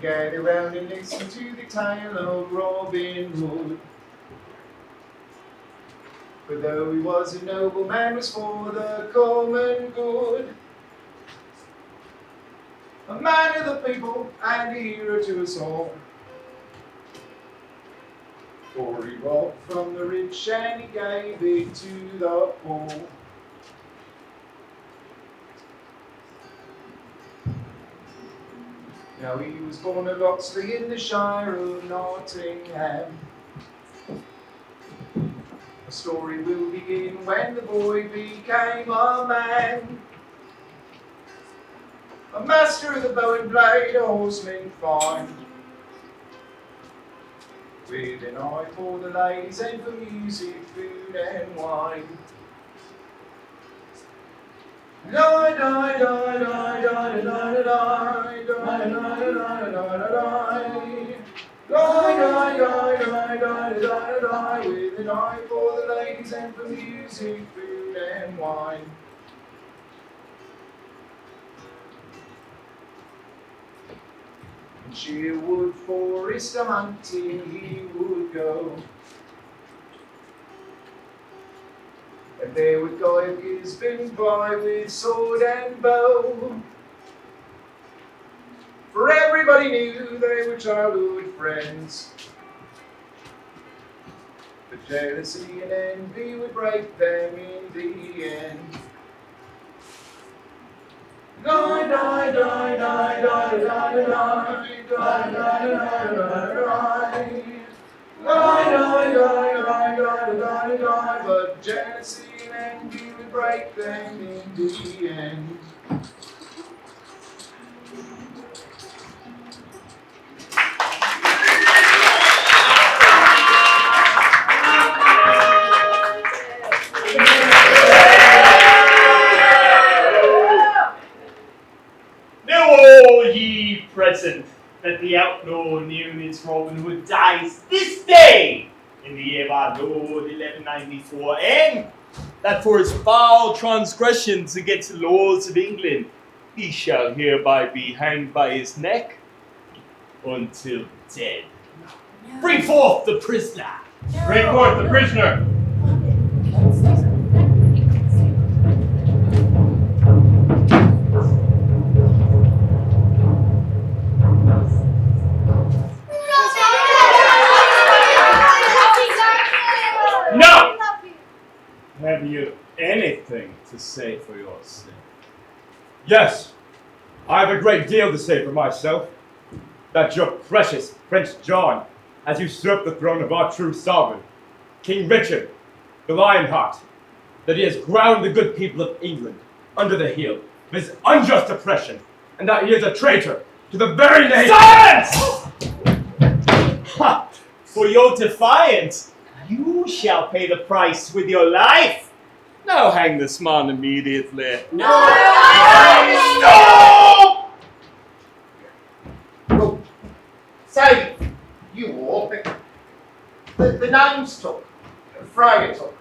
gather round and listen to the tale of Robin Hood. For though he was a noble man, was for the common good. A man of the people and a hero to us all. For he robbed from the rich and he gave it to the poor. Now he was born at Locksley in the Shire of Nottingham. A story will begin when the boy became a man. A master of the bow and blade, a horseman fine, with an eye for the ladies and for music, food and wine. But with an eye for the ladies and for music, food and wine. In Sherwood forest a hunting he would go, and there would Guy of Gisborne by with sword and bow. For everybody knew they were childhood friends, but jealousy and envy would break them in the end. But jealousy and envy would break them in the end. Present that the outlaw known as Robin Hood dies this day in the year of our Lord 1194, and that for his foul transgressions against the laws of England he shall hereby be hanged by his neck until dead. No. Bring forth the prisoner. No. Bring forth the prisoner. Have you anything to say for yourself? Yes, I have a great deal to say for myself. That your precious Prince John has usurped the throne of our true sovereign, King Richard, the Lionheart, that he has ground the good people of England under the heel of his unjust oppression, and that he is a traitor to the very name— Silence! Ha! For your defiance, you shall pay the price with your life. Now hang this man immediately. No! Stop! Well, say, you all, the name's took, Freya took.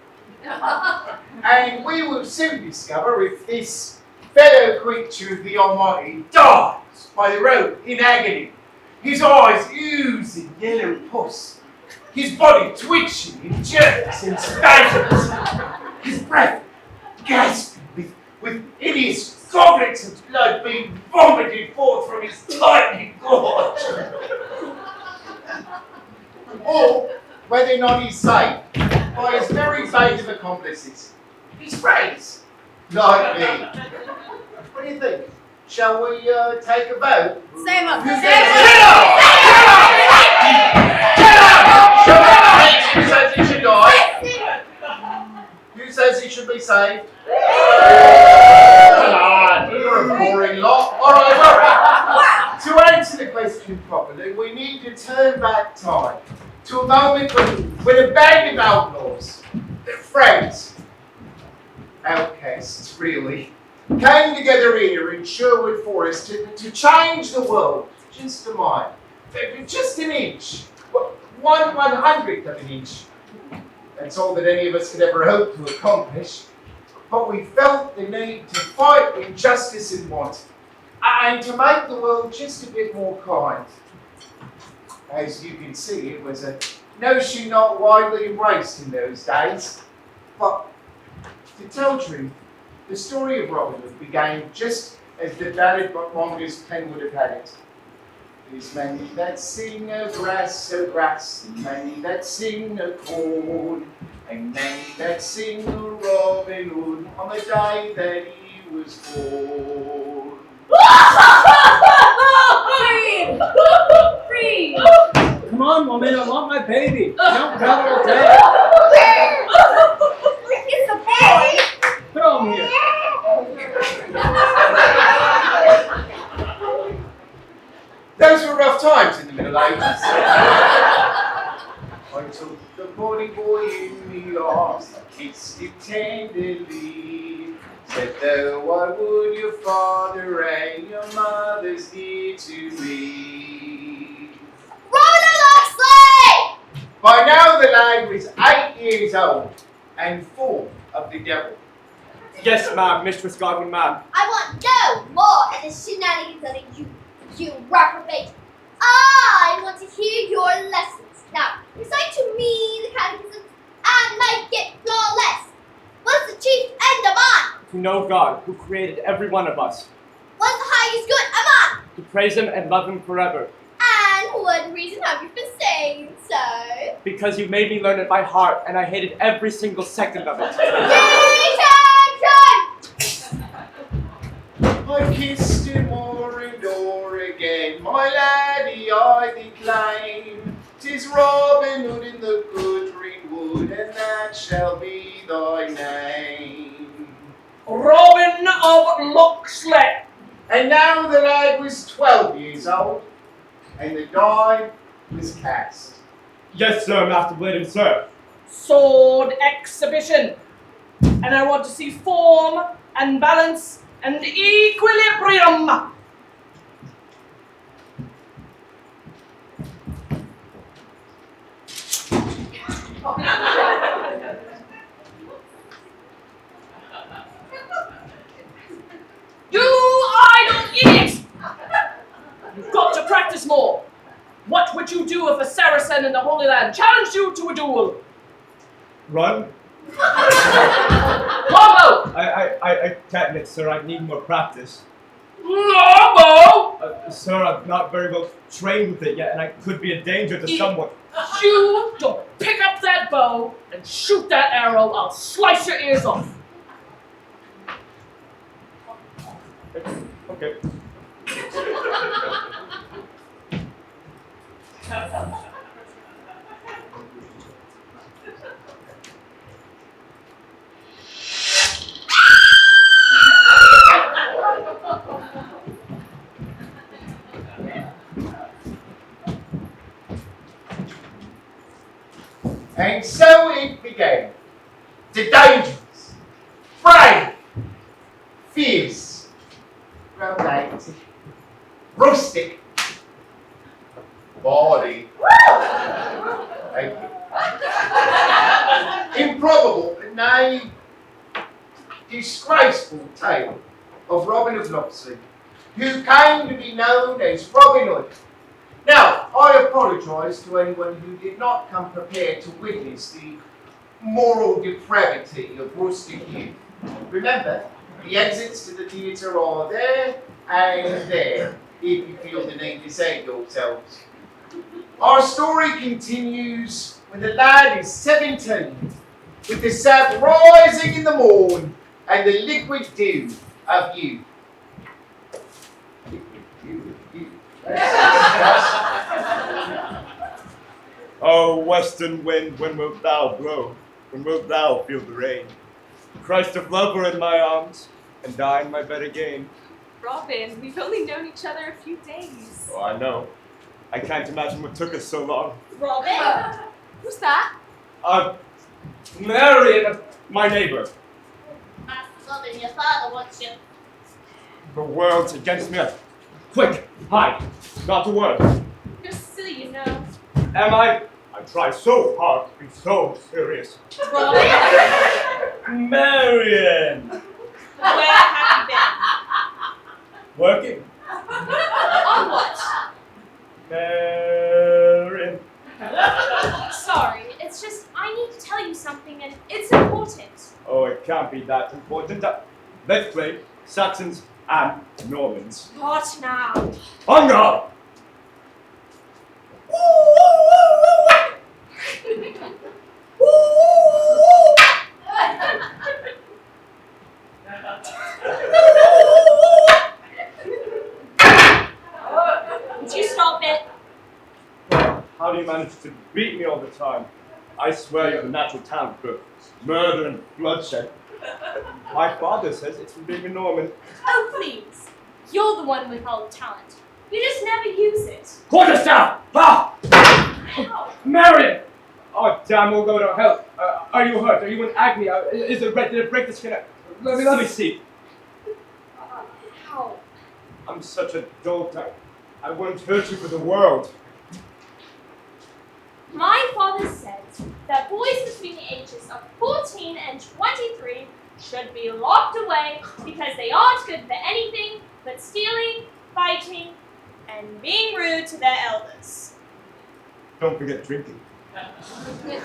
And we will soon discover if this fellow creature of the Almighty dies by the road in agony, his eyes oozing yellow pus, his body twitching in jerks and spasms, his breath gasping with hideous goblets of blood being vomited forth from his tiny gorge. Or whether or not he's saved by his very band of accomplices, his friends, like me. What do you think? Shall we take a vote? Same up. Get up! Who says he should die? Who says he should be saved? Come on, you're a boring lot. All right, to answer the question properly, we need to turn back time to a moment when a band of outlaws, their friends, outcasts really, came together here in Sherwood Forest to change the world just a mile, just an inch, 1/100th of an inch. That's all that any of us could ever hope to accomplish. But we felt the need to fight injustice and want, and to make the world just a bit more kind. As you can see, it was a notion not widely embraced in those days. But to tell truth, the story of Robin Hood began just as the ballad monger's pen would have had it. There's many that sing of grass, and many that sing of corn, and many that sing of Robin Hood on the day that he was born. Free! Come on, woman, I want my baby. Don't rattle all day. It's a baby! Throw him here. Those were rough times in the Middle Ages. I took the bonny boy in me arms, I kissed him tenderly. Said, though I would your father and your mother's dear to me. Robin Locksley! By now the lad was 8 years old and full of the devil. Yes, ma'am, Mistress Godwin, ma'am. I want no more of the shenanigans of you reprobate. I want to hear your lessons. Now, recite to me the catechism and make it flawless. What's the chief end of man? To know God, who created every one of us. What's the highest good of man? To praise him and love him forever. And what reason have you for saying so? Because you made me learn it by heart, and I hated every single second of it. I kissed him o'er and o'er again, my laddie I declaim. 'Tis Robin Hood in the good green wood, and that shall be thy name. Robin of Locksley. And now the lad was 12 years old, and the die was cast. Yes, sir, Master Blade, sir. Sword exhibition. And I want to see form and balance and equilibrium. You idle idiot! You've got to practice more. What would you do if a Saracen in the Holy Land challenged you to a duel? Run? Combo! I can't admit, sir, I need more practice. Combo! Sir, I'm not very well trained with it yet, and I could be a danger to someone. You don't pick up that bow and shoot that arrow, I'll slice your ears off. Okay. And so it began. The dangerous, brave, fierce, romantic, rustic, bawdy, thank you, improbable, nay, disgraceful tale of Robin of Locksley, who came to be known as Robin Hood. Now, I apologise to anyone who did not come prepared to witness the moral depravity of rustic youth. Remember, the exits to the theatre are there and there, if you feel the need to save yourselves. Our story continues when the lad is 17, with the sap rising in the morn and the liquid dew of youth. Oh, western wind, when wilt thou blow? When wilt thou feel the rain? Christ of love were in my arms, and die in my bed again. Robin, we've only known each other a few days. Oh, I know. I can't imagine what took us so long. Robin? Who's that? Marion, my neighbor. Master Robin, your father wants you. The world's against me. Quick, hide. Not a word. You're silly, you know. Am I? I try so hard to be so serious. Robin? Marion! Where have you been? Working. On what? Marion. Sorry, it's just I need to tell you something and it's important. Oh, it can't be that important. Let's play Saxons and Normans. What now? On guard! Would you stop it? How do you manage to beat me all the time? I swear you have a natural talent for murder and bloodshed. My father says it's from being a Norman. Oh, please. You're the one with all the talent. You just never use it. Quarterstaff! Ha! Ow. Marion! Oh, damn, we'll go to hell. Are you hurt? Are you in agony? Is it red? Did it break the skin? Let me see. Ow. I'm such a dolt. I wouldn't hurt you for the world. My father says that boys between the ages of 14 and 23 should be locked away because they aren't good for anything but stealing, fighting, and being rude to their elders. Don't forget drinking.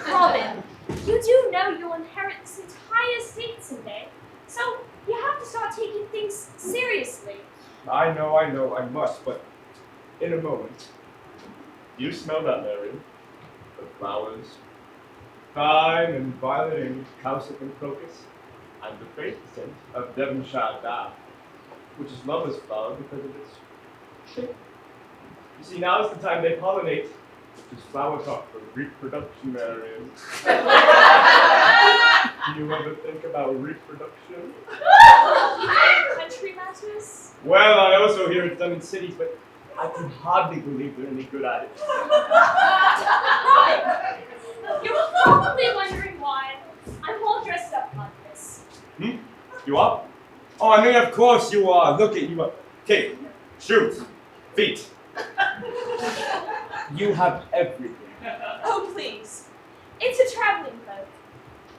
Robin, you do know you'll inherit this entire estate someday, so you have to start taking things seriously. I know, I must, but in a moment. You smell that, Marion? The flowers. Thyme and violet and cowslip and crocus. And the faint scent of Devonshire Bath, which is lover's flower because of its shape. You see, now is the time they pollinate, which is flower talk for reproduction, Marion. Do you ever think about reproduction? Country matters? Well, I also hear it's done in cities, but I can hardly believe they're any good at it. Robin, you're probably wondering why I'm all dressed up like this. You are? Oh, I mean, of course you are. Look at you. Okay, shoes, feet. You have everything. Oh, please. It's a traveling boat.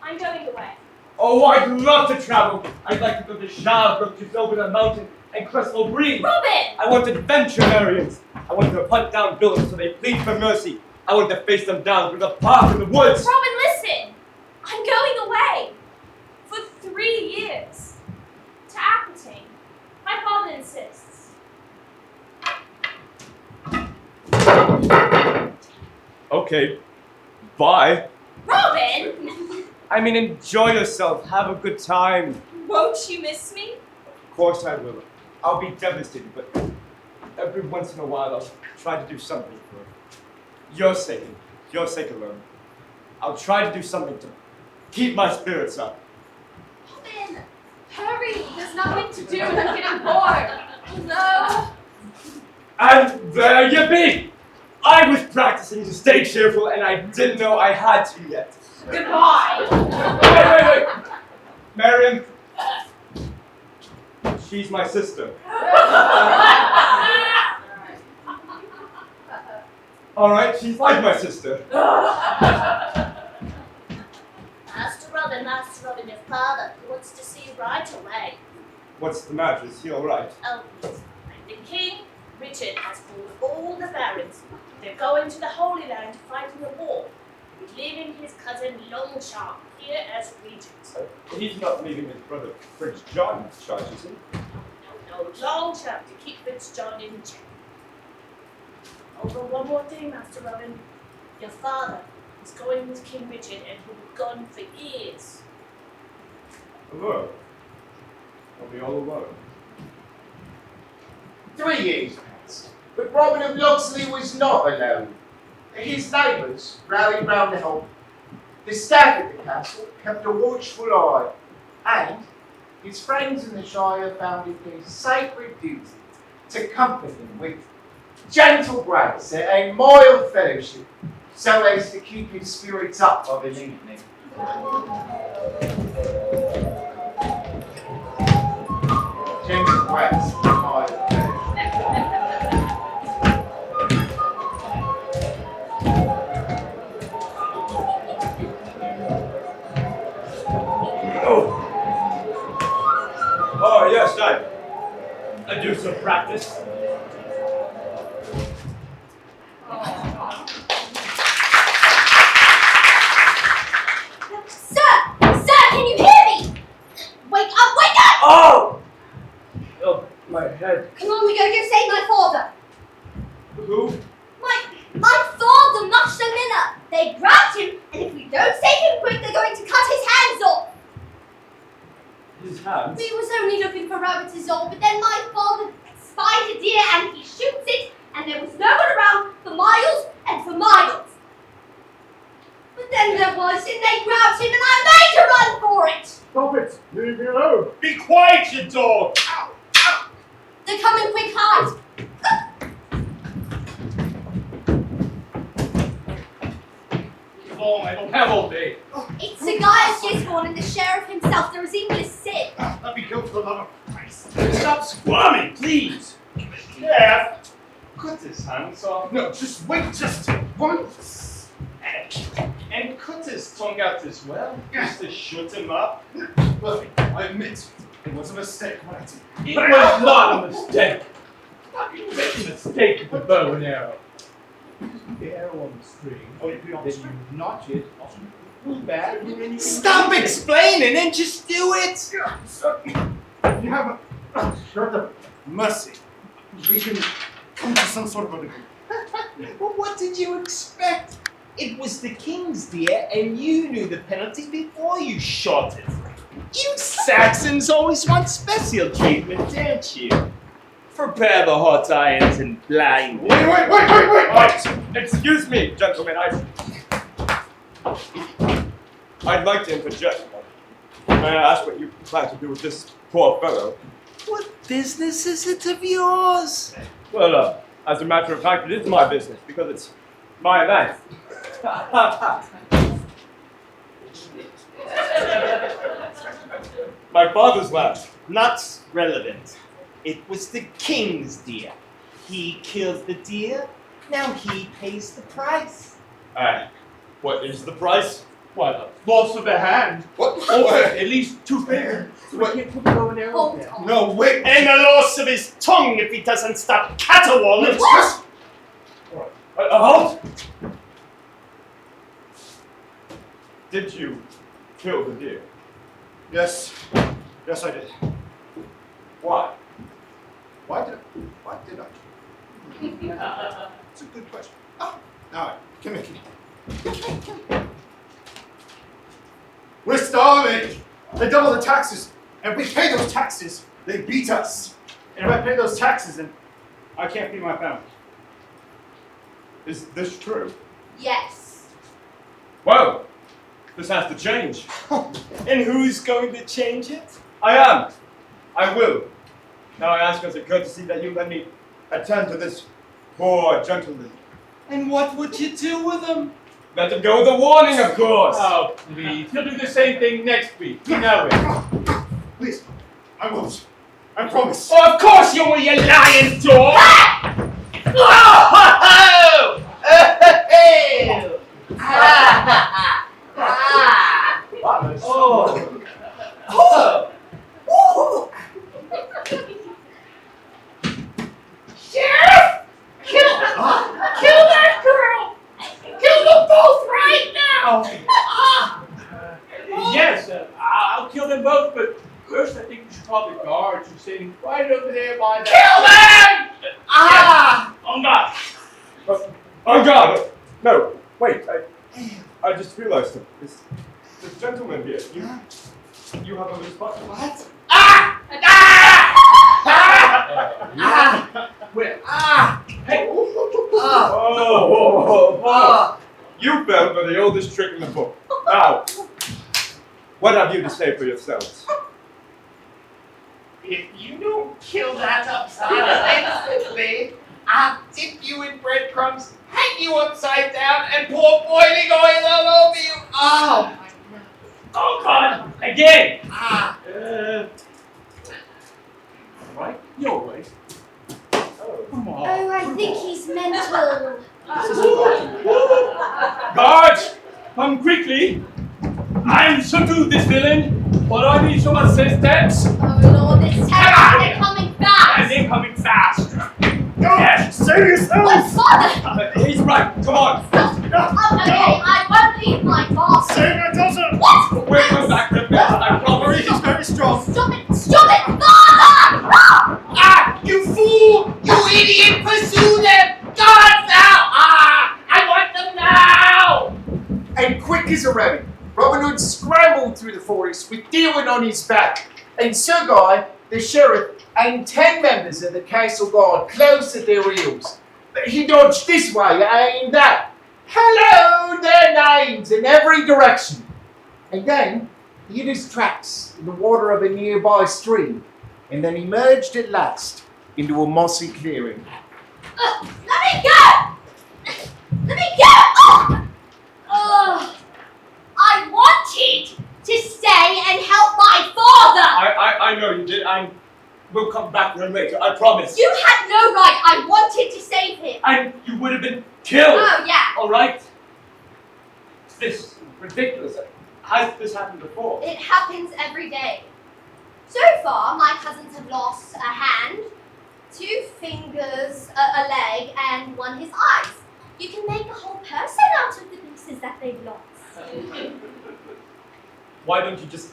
I'm going away. Oh, I'd love to travel. I'd like to go to Sherwood, just over the mountain, and Crystal Green. Robin! I want adventure, Marians. I want to hunt down villains so they plead for mercy. I want to face them down through the park and the woods. Robin, listen! I'm going away. For 3 years. To Aquitaine. My father insists. Okay, bye. Robin! I mean, enjoy yourself. Have a good time. Won't you miss me? Of course I will. I'll be devastated, but every once in a while I'll try to do something for your sake alone. I'll try to do something to keep my spirits up. Robin! Hurry! There's nothing to do and I'm getting bored. No! And there you be! I was practicing to stay cheerful and I didn't know I had to yet. Goodbye! Wait. Marion. She's my sister. Alright, she's like my sister. Master Robin, your father wants to see you right away. What's the matter? Is he alright? Oh, yes. The King Richard has called all the barons. They're going to the Holy Land to fight in the war. He's leaving his cousin Longsharp here as regent. He's not leaving his brother Prince John in charge, is he? No, Longsharp to keep Prince John in check. Oh, but one more thing, Master Robin. Your father is going with King Richard and he'll be gone for years. Alone. I'll be all alone. 3 years passed, but Robin of Locksley was not alone. His neighbours rallied round to help. The staff at the castle kept a watchful eye, and his friends in the Shire found it their sacred duty to comfort him with gentle grace and mild fellowship, so as to keep his spirits up of an evening. Gentle grace and mild fellowship. Oh, yes, I do some practice. Don't say him quick, they're going to cut his hands off! His hands? We was only looking for rabbits is all, but then my father spied a deer and he shoots it, and there was no one around for miles and for miles. But then there was, and they grabbed him, and I made a run for it! Stop it! Leave me alone! Be quiet, you dog! They're coming quick, hide! Oh, I don't have all day. It's the guy at Gisborne and the sheriff himself, there was even a sick. Let me go for the love of Christ. Stop squirming, please! Yeah, cut his hands off. No, just wait just once. And cut his tongue out as well, just to shut him up. Well, I admit, it was a mistake what I did. It was not a mistake. You made a mistake with the bow and arrow. The arrow on the string. Oh, you put on the Then string. you notch it. Pull back. And then you Stop explaining and just do it! You have a short of mercy. We can come to some sort of agreement. Well, what did you expect? It was the king's deer, and you knew the penalty before you shot it. You Saxons always want special treatment, don't you? Prepare the hot irons and blind. Right. Excuse me, gentlemen. I'd like to interject. May I ask what you plan to do with this poor fellow? What business is it of yours? Well, as a matter of fact, it is my business because it's my land. My father's land. Not relevant. It was the king's deer. He killed the deer, now he pays the price. And what is the price? Why, the loss of a hand. What? Or at least 2 fingers. What? Can't put the bow and arrow Hold down. on. No, wait. And the loss of his tongue if he doesn't stop caterwauling. What? Halt! Did you kill the deer? Yes. Yes, I did. Why? Why did I? It's a good question. Oh, now, come here. We're starving. They double the taxes. And if we pay those taxes, they beat us. And if I pay those taxes, then I can't feed my family. Is this true? Yes. Well, this has to change. And who's going to change it? I am. I will. Now I ask as a courtesy that you let me attend to this poor gentleman. And what would you do with him? Let him go with a warning, of course. Oh, please. He'll do the same thing next week. You know it. Please, I won't. I promise. Oh, of course you will, you lying dog! Sheriff! Kill that girl! Kill them both right now! Yes, I'll kill them both, but first I think we should call the guards who's sitting right over there by the... Kill them! On God! Oh God! No, wait. I just realized that this gentleman here. You have a responsibility. What? Hey, Oh! You fell for the oldest trick in the book. Now, what have you to say for yourselves? If you don't kill that upside instantly, I'll dip you in breadcrumbs, hang you upside down, and pour boiling oil all over you. Oh, my God. Oh God! Again! right? You're right. Come on. Oh, I think he's mental. Guards, come quickly. I'm subdue this villain, but I need some assistance. Oh Lord, it's terrible. They're coming And fast. they're coming fast. Yes, save yourself. What father? He's right. Come on. Oh, okay, I won't leave my boss. Save your daughter. What? We'll come back to this. I promise. He's very strong. Stop it! Stop it, father! Ah, you fool! You idiot! Pursue them! Guards now! Ah, I want them now! And quick as spears are ready. Robin Hood scrambled through the forest with Dewan on his back, and Sir Guy, the sheriff, and 10 members of the castle guard close at their heels. But he dodged this way and that. Hello, their names in every direction. And then he hid his tracks in the water of a nearby stream, and then emerged at last into a mossy clearing. Let me go! Let me go! Oh, I wanted to stay and help my father! I know you did, and we'll come back for him later, I promise. You had no right. I wanted to save him. And you would have been killed! Oh, yeah. Alright? This is ridiculous. Has this happened before? It happens every day. So far, my cousins have lost a hand, 2 fingers, a leg, and 1 his eyes. You can make a whole person out of the pieces that they've lost. Why don't you just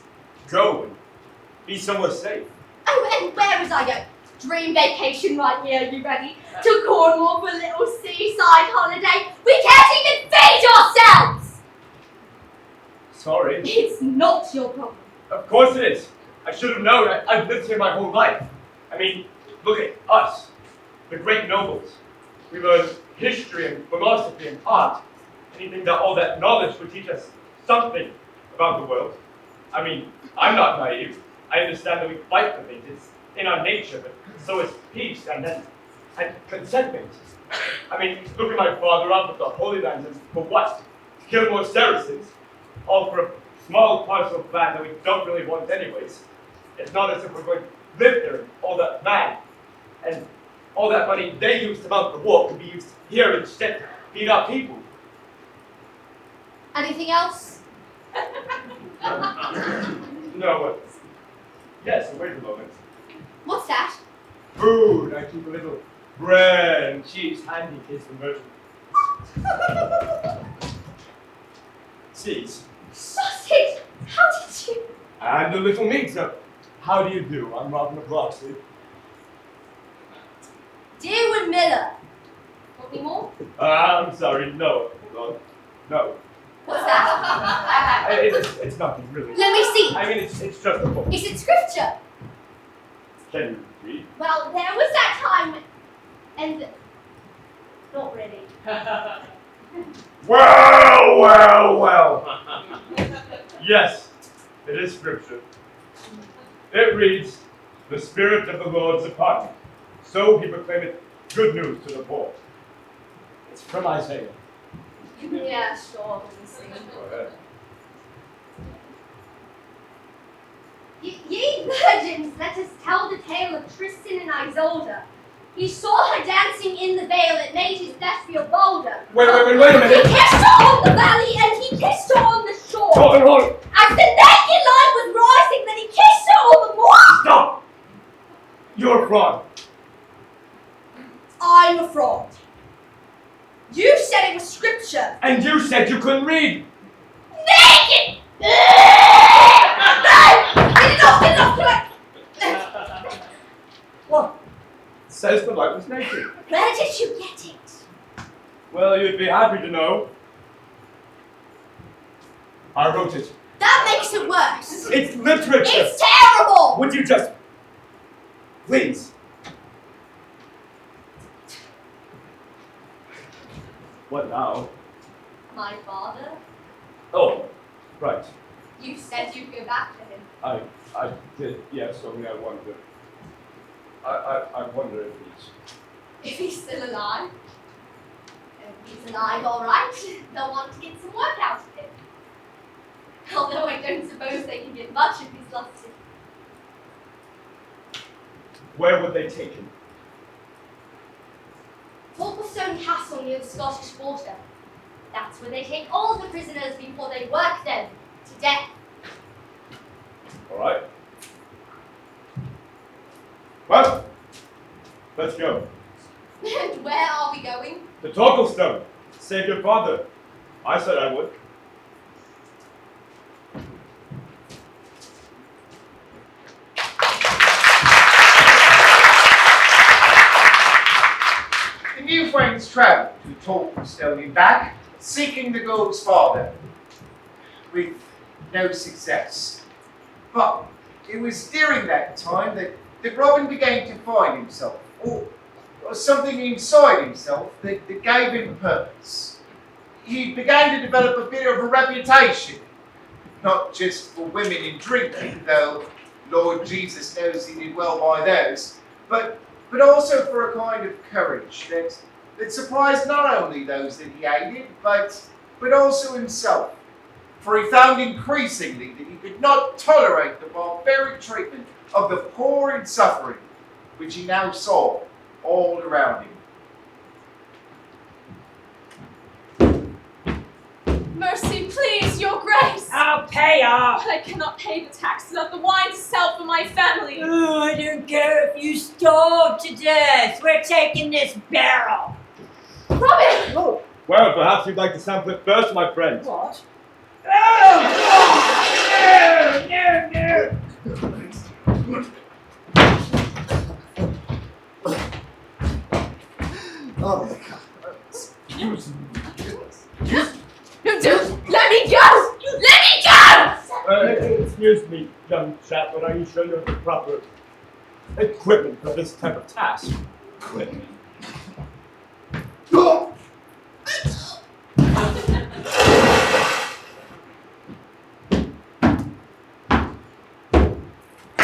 go and be somewhere safe? Oh, and where was I going? Dream vacation right here, are you ready? To Cornwall for a little seaside holiday. We can't even feed ourselves! Sorry. It's not your problem. Of course it is. I should have known. I've lived here my whole life. I mean, look at us, the great nobles. We learned history and philosophy and art. Anything that all that knowledge would teach us something about the world. I mean, I'm not naive. I understand that we fight for things. It's in our nature, but so is peace and contentment. I mean, look at my father up at the Holy Land, and for what? To kill more Saracens? All for a small parcel of land that we don't really want anyways. It's not as if we're going to live there and all that land. And all that money they used to mount the war could be used here instead to feed our people. Anything else? No, yes, wait a moment. What's that? Food. I keep a little bread and cheese handy in case of emergency. Cheese. Sausage! How did you? And a little meat. So, how do you do? I'm Robin of Roxley. Dearwood Miller. Want me more? I'm sorry, no. Hold on. No. What's that? It's nothing, really. Let me see. I mean, it's just a book. Is it scripture? Can you read? Well, there was that time, and not really. Well. Yes, it is scripture. It reads, "The Spirit of the Lord is upon me, so he proclaimeth good news to the poor." It's from Isaiah. Yeah, sure. Let me see. Go ahead. Ye virgins, let us tell the tale of Tristan and Isolde. He saw her dancing in the vale, it made his flesh feel bolder. Wait a He minute. kissed her on the valley and he kissed her on the shore. Hold on. As the naked light was rising, then he kissed her all the more. Stop! You're a fraud. I'm a fraud. You said it was scripture. And you said you couldn't read. Naked! No! Get it off! What? It says the light was naked. Where did you get it? Well, you'd be happy to know. I wrote it. That makes it worse. It's literature. It's terrible! Would you just... Please. What now? My father? Oh, right. You said you'd go back to him. I did, yes, only I wonder. I wonder if If he's still alive. If he's alive, all right. They'll want to get some work out of him. Although I don't suppose they can get much if he's lost it. Where would they take him? Torquilstone Castle near the Scottish border. That's where they take all the prisoners before they work them to death. All right. Well, let's go. And where are we going? To Torquilstone. Save your father. I said I would. The new friends travelled to Torquilstone and back, seeking the girl's father. with no success. But it was during that time that Robin began to find himself, or something inside himself that gave him purpose. He began to develop a bit of a reputation, not just for women in drinking, though Lord Jesus knows he did well by those, but also for a kind of courage that surprised not only those that he aided, but also himself. For he found increasingly that he could not tolerate the barbaric treatment of the poor and suffering, which he now saw all around him. Mercy, please, your grace! I'll pay off. But I cannot pay the taxes of the wine to sell for my family. Oh, I don't care if you starve to death. We're taking this barrel. Robin! Oh, well, perhaps you'd like to sample it first, my friend. What? Oh! No! Oh my God. Excuse me. Let me go! Let me go! Excuse me, young chap, but are you sure you have the proper equipment for this type of task? Equipment?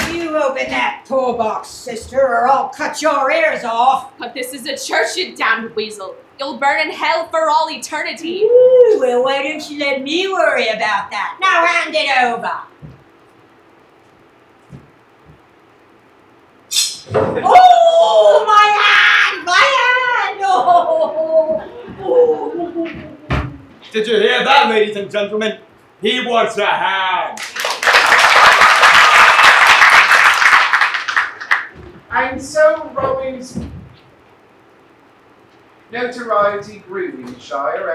You open that poor box, sister, or I'll cut your ears off. But this is a church, you damned weasel. You'll burn in hell for all eternity. Ooh, well, why don't you let me worry about that? Now hand it over. Oh, my hand! My hand! Oh. Did you hear that, ladies and gentlemen? He wants a hand. And so Robin's notoriety grew in the Shire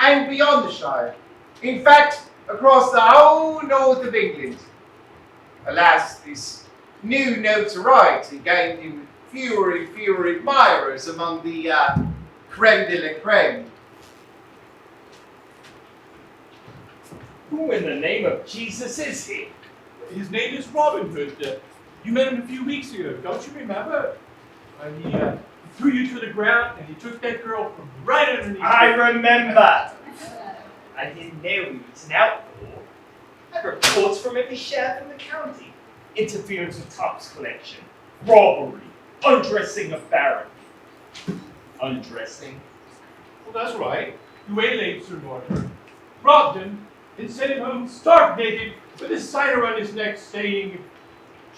and beyond the Shire. In fact, across the whole north of England. Alas, this new notoriety gained him fewer and fewer admirers among the creme de la creme. Who in the name of Jesus is he? His name is Robin Hood. You met him a few weeks ago, don't you remember? He threw you to the ground and he took that girl from right underneath I you. remember. I didn't know he was an outlaw. I had reports from every sheriff in the county. Interference with tax collection, robbery, undressing a baron. Undressing? Well, that's right. You waylaid Sir Mortimer, robbed him, and sent him home stark naked with a sign around his neck saying,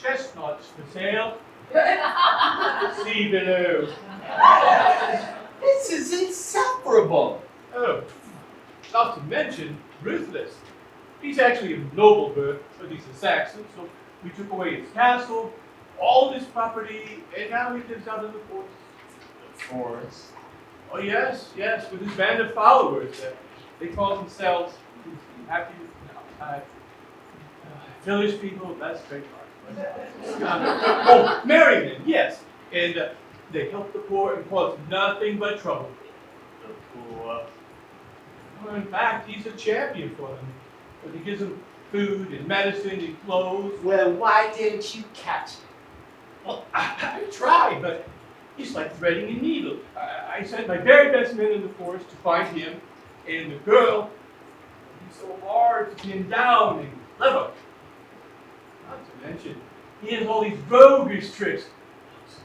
"Chestnuts for sale. See below." This is insufferable. Oh, not to mention Ruthless. He's actually of noble birth, but he's a Saxon, so we took away his castle, all his property, and now he lives out in the forest. The forest. Oh yes, with his band of followers. They call themselves happy village people. That's very hard. Oh, merrymen, yes, and they help the poor and cause nothing but trouble. The poor. Well, in fact, he's a champion for them. But he gives them food and medicine and clothes. Well, why didn't you catch him? Well, I tried, but he's like threading a needle. I sent my very best men in the forest to find him, and the girl. He's so hard to pin down and clever. Not to mention, he has all these roguish tricks,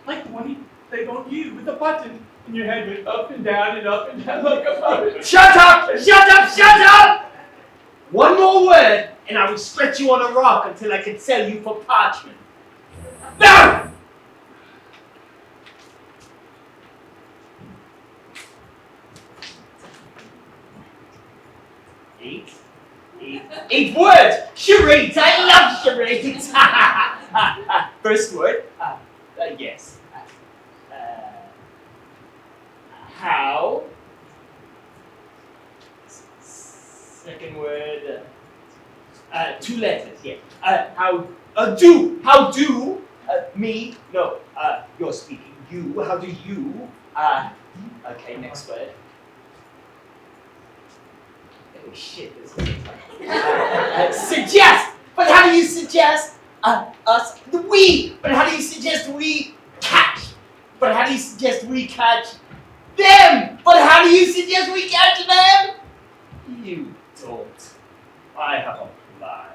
like the one he played on you with the button, and your head went up and down like a puppet. Shut up! Shut up! Shut up! One more word, and I will stretch you on a rock until I can sell you for parchment. No! 8 words! Charades! I love charades! First word? Yes. How? Second word? 2 letters, yeah. How do? Me? No. You're speaking. You. How do you? Okay, next word. shit, isn't it? Suggest! But how do you suggest us? We! But how do you suggest we catch? But how do you suggest we catch them? But how do you suggest we catch them? You don't. I have a plan.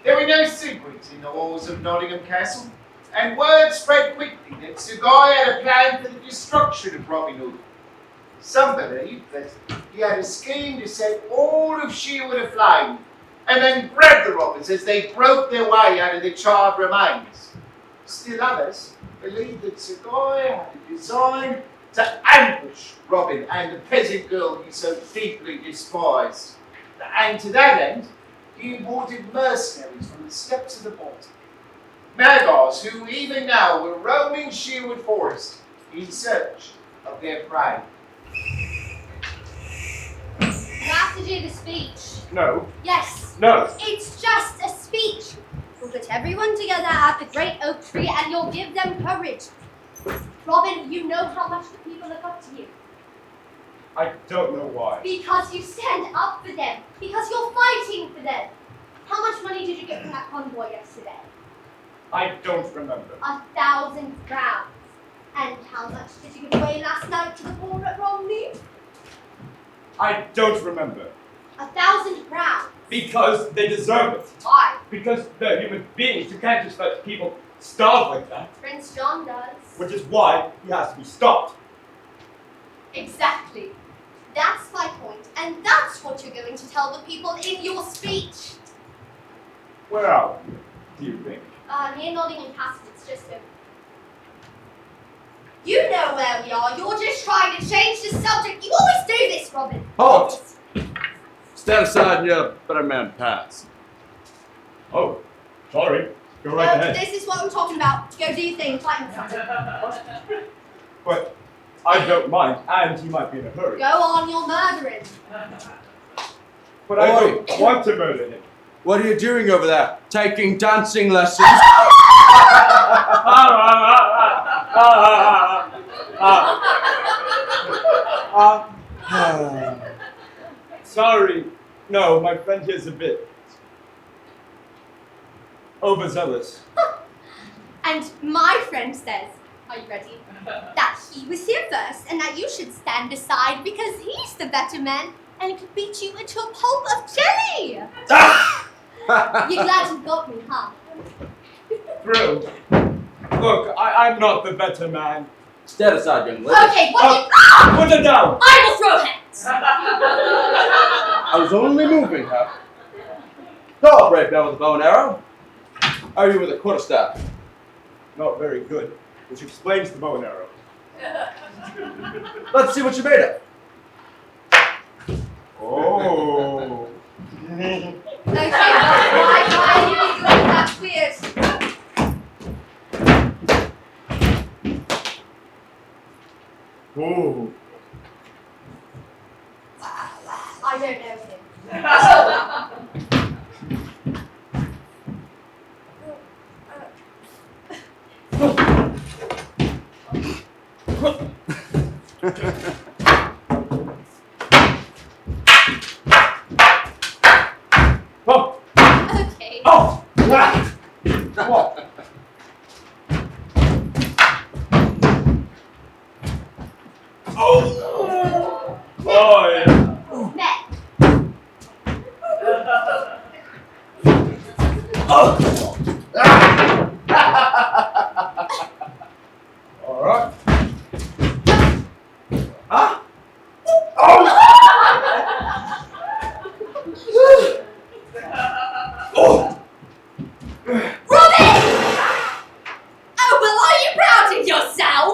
There were no secrets in the halls of Nottingham Castle, and word spread quickly that Sir Guy had a plan for the destruction of Robin Hood. Some believed that he had a scheme to set all of Sherwood aflame, and then grab the robbers as they broke their way out of the charred remains. Still others believed that Sir Guy had a design to ambush Robin and the peasant girl he so deeply despised. And to that end, he imported mercenaries from the steppes of the Baltic. Magars who even now were roaming Sherwood Forest in search of their prey. You have to do the speech. No. Yes. No. It's just a speech. We'll put everyone together at the great oak tree and you'll give them courage. Robin, you know how much the people look up to you. I don't know why. Because you stand up for them. Because you're fighting for them. How much money did you get from that convoy yesterday? I don't remember. 1,000 crowns. And how much did you give away last night to the poor at Romney? I don't remember. 1,000 crowns. Because they deserve it. Why? Because they're human beings. You can't just let people starve like that. Prince John does. Which is why he has to be stopped. Exactly. That's my point, and that's what you're going to tell the people in your speech. Where are we, do you think? Near Nottingham Castle, it's just a... You know where we are, you're just trying to change the subject. You always do this, Robin. Halt! Stand aside and your better man pass. Oh, sorry. Go right ahead. This is what I'm talking about. Go do your thing, fight something. But I don't mind, and he might be in a hurry. Go on, you're murdering. But I don't want to murder him. What are you doing over there? Taking dancing lessons? Sorry. No, my friend here is a bit overzealous. And my friend says, are you ready? That he was here first and that you should stand aside because he's the better man and could beat you into a pulp of jelly. You're glad you got me, huh? Thrilled. Look, I'm not the better man. Stand aside, young lady. Okay, what Put it down! I will throw hands! I was only moving her. Go, brave man with a bow and arrow. How are you with a quarterstaff? Not very good, which explains the bow and arrow. Let's see what you made of. Oh. Okay, why are you doing that weird? Oh. I don't know him. Oh. Okay. Oh. What? Oh. Oh yeah. Met. Oh. All right. Huh? Oh. Oh. Robin! Oh, well, are you proud of yourself?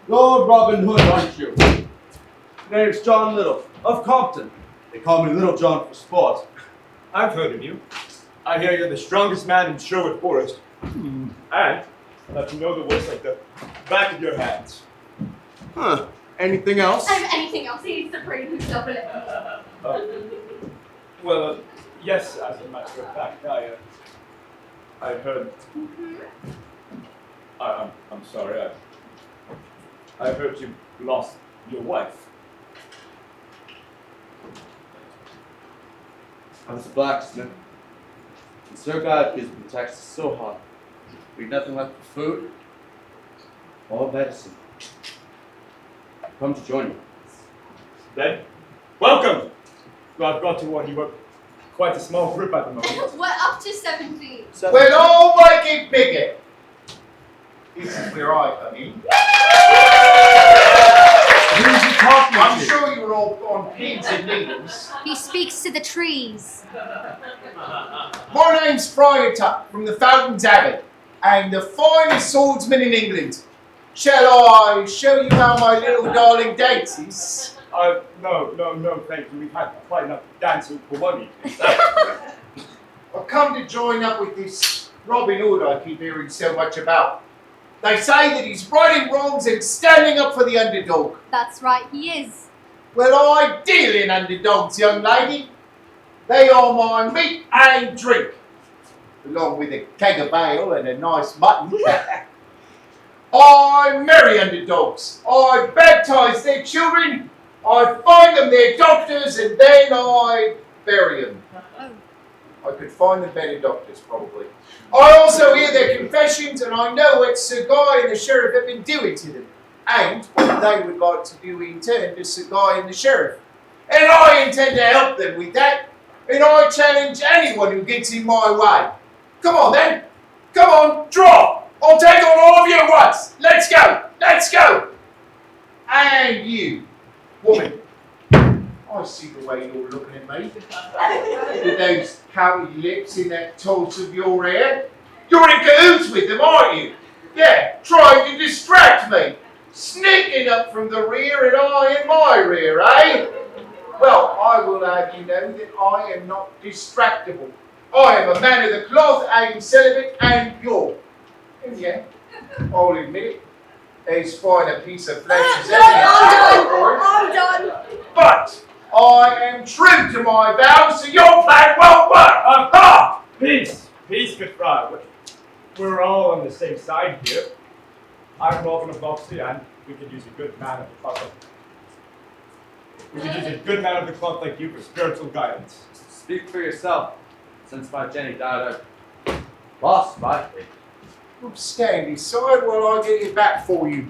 Lord Robin Hood, aren't you? Name's John Little, of Compton. They call me Little John for sport. I've heard of you. I hear you're the strongest man in Sherwood Forest. And that you know the woods like the back of your hands. Huh. Anything else? Anything else? He's the brain who's double it. Well, yes, as a matter of fact, I heard. I'm sorry. I heard you lost your wife. I was a blacksmith. And Sir Guy gives me taxes so hard. We've nothing left for food or medicine. I've come to join you. Then, welcome! I've got to warn you, we're quite a small group at the moment. We're up to 17. We'll all make it bigger. This is where I come in. Who's he talking I'm to? sure you're all on pins and needles. He speaks to the trees. My name's Friar Tuck from the Fountains Abbey, and the finest swordsman in England. Shall I show you how my little darling dances? No, thank you. We've had quite enough dancing for one evening. I've come to join up with this Robin Hood I keep hearing so much about. They say that he's righting wrongs and standing up for the underdog. That's right, he is. Well, I deal in underdogs, young lady. They are my meat and drink, along with a keg of ale and a nice mutton. I marry underdogs. I baptise their children. I find them their doctors, and then I bury them. I could find them better doctors, probably. I also hear their confessions, and I know what Sir Guy and the Sheriff have been doing to them, and what they would like to do in turn to Sir Guy and the Sheriff. And I intend to help them with that, and I challenge anyone who gets in my way. Come on, then. Come on, draw. I'll take on all of you at once. Let's go. Let's go. And you, woman. I see the way you're looking at me. With those pouty lips in that toss of your hair. You're in cahoots with them, aren't you? Yeah, trying to distract me. Sneaking up from the rear and I in my rear, eh? Well, I will have you know that I am not distractible. I am a man of the cloth, I am celibate and pure. And yeah, I'll admit it. As fine a piece of flesh as any. I'm done. But I am true to my vows, so your plan won't work. Aha! Peace, good friar. We're all on the same side here. I'm Northern of Loxley, and we could use a good man of the cloth. We could use a good man of the cloth like you for spiritual guidance. Speak for yourself. Since my Jenny died, I've lost my faith. Stand aside while I get it back for you.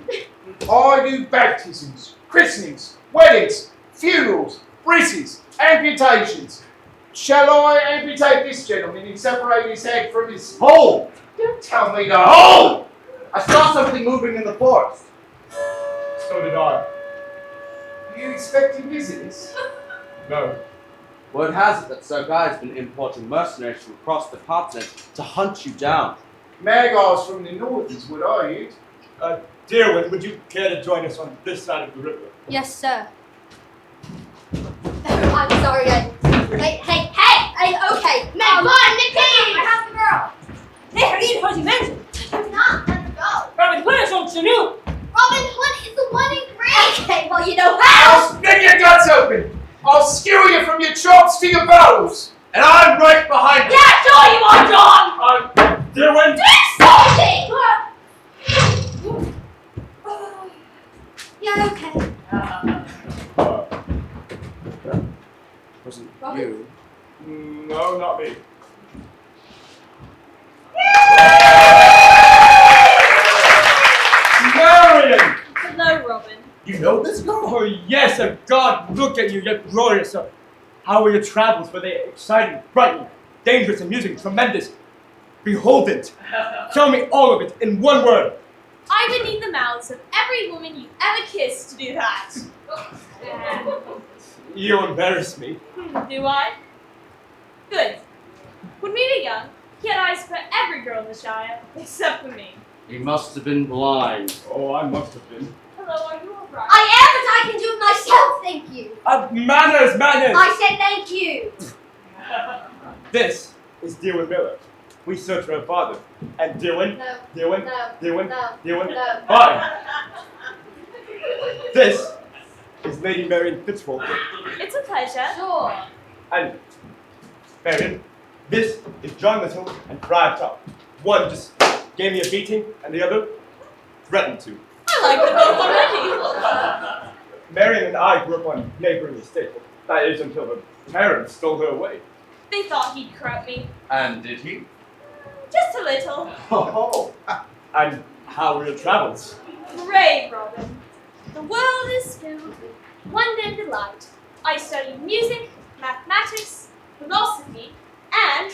I do baptisms, christenings, weddings, funerals, brisses, amputations. Shall I amputate this gentleman and separate his head from his... Hold! Don't tell me to hold! I saw something moving in the forest. So did I. Are you expecting visitors? No. Word has it that Sir Guy has been importing mercenaries from across the continent to hunt you down. Magars from the north is what I heard. Dearwin, would you care to join us on this side of the river? Yes, sir. I'm sorry, hey, okay. Come on, Nikki! I have the girl. Hey, how do you know you mentioned? Do not let her go. Robin Hood is on to new. Robin Hood is the one in green. Okay, well, you know how. I'll split your guts open! I'll skewer you from your chops to your bones! And I'm right behind you! Yeah, sure you are, John! Dearwin! Yeah, okay. Wasn't Robin? you? No, not me. Marion! Hello, Robin. You know this girl? Oh, yes, and God, look at you, you're glorious. How were your travels? Were they exciting, frightening, dangerous, amusing, tremendous? Behold it. Tell me all of it in one word. I would need the mouths of every woman you ever kissed to do that. You embarrass me. Do I? Good. When we were young, he had eyes for every girl in the Shire, except for me. He must have been blind. Oh, I must have been. Hello, are you alright? I am, but I can do it myself, thank you. Manners! I said thank you. This is Dearwin Miller. We search for her father. And Dearwin, No. Dearwin, No. Dearwin, No. Dearwin. No. Fine. This is Lady Marion Fitzwalter. It's a pleasure. Sure. And Marion, this is John Little and Friar Tuck. One just gave me a beating, and the other threatened to. I like them both already. Marion and I grew up on neighboring estates. That is until her parents stole her away. They thought he'd corrupt me. And did he? Just a little. Oh. And how were your travels? Great, Robin. The world is filled with wonder and delight. I study music, mathematics, philosophy, and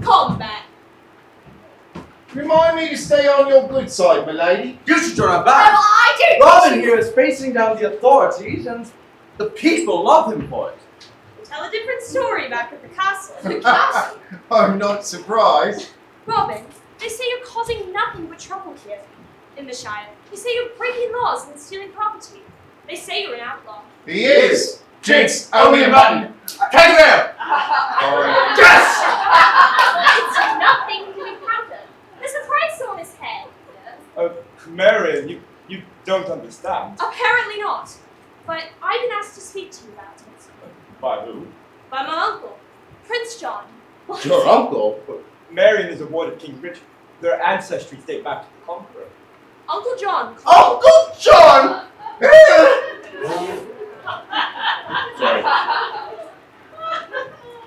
combat. Remind me to stay on your good side, my lady. You should join our Oh, back. I do. Robin here is facing down the authorities, and the people love him for it. We tell a different story back at the castle. I'm not surprised. Robin, they say you're causing nothing but trouble here in the Shire. They say you're breaking laws and stealing property. They say you're an outlaw. He is. Jinx, only a button. Take him there! Yes! It's nothing to be proud of. There's a price on his head. Marion, you don't understand. Apparently not. But I've been asked to speak to you about it. By who? By my uncle, Prince John. Your uncle? Marion is a ward of King Richard. Their ancestries date back to the Conqueror. Uncle John. Uncle John! Sorry.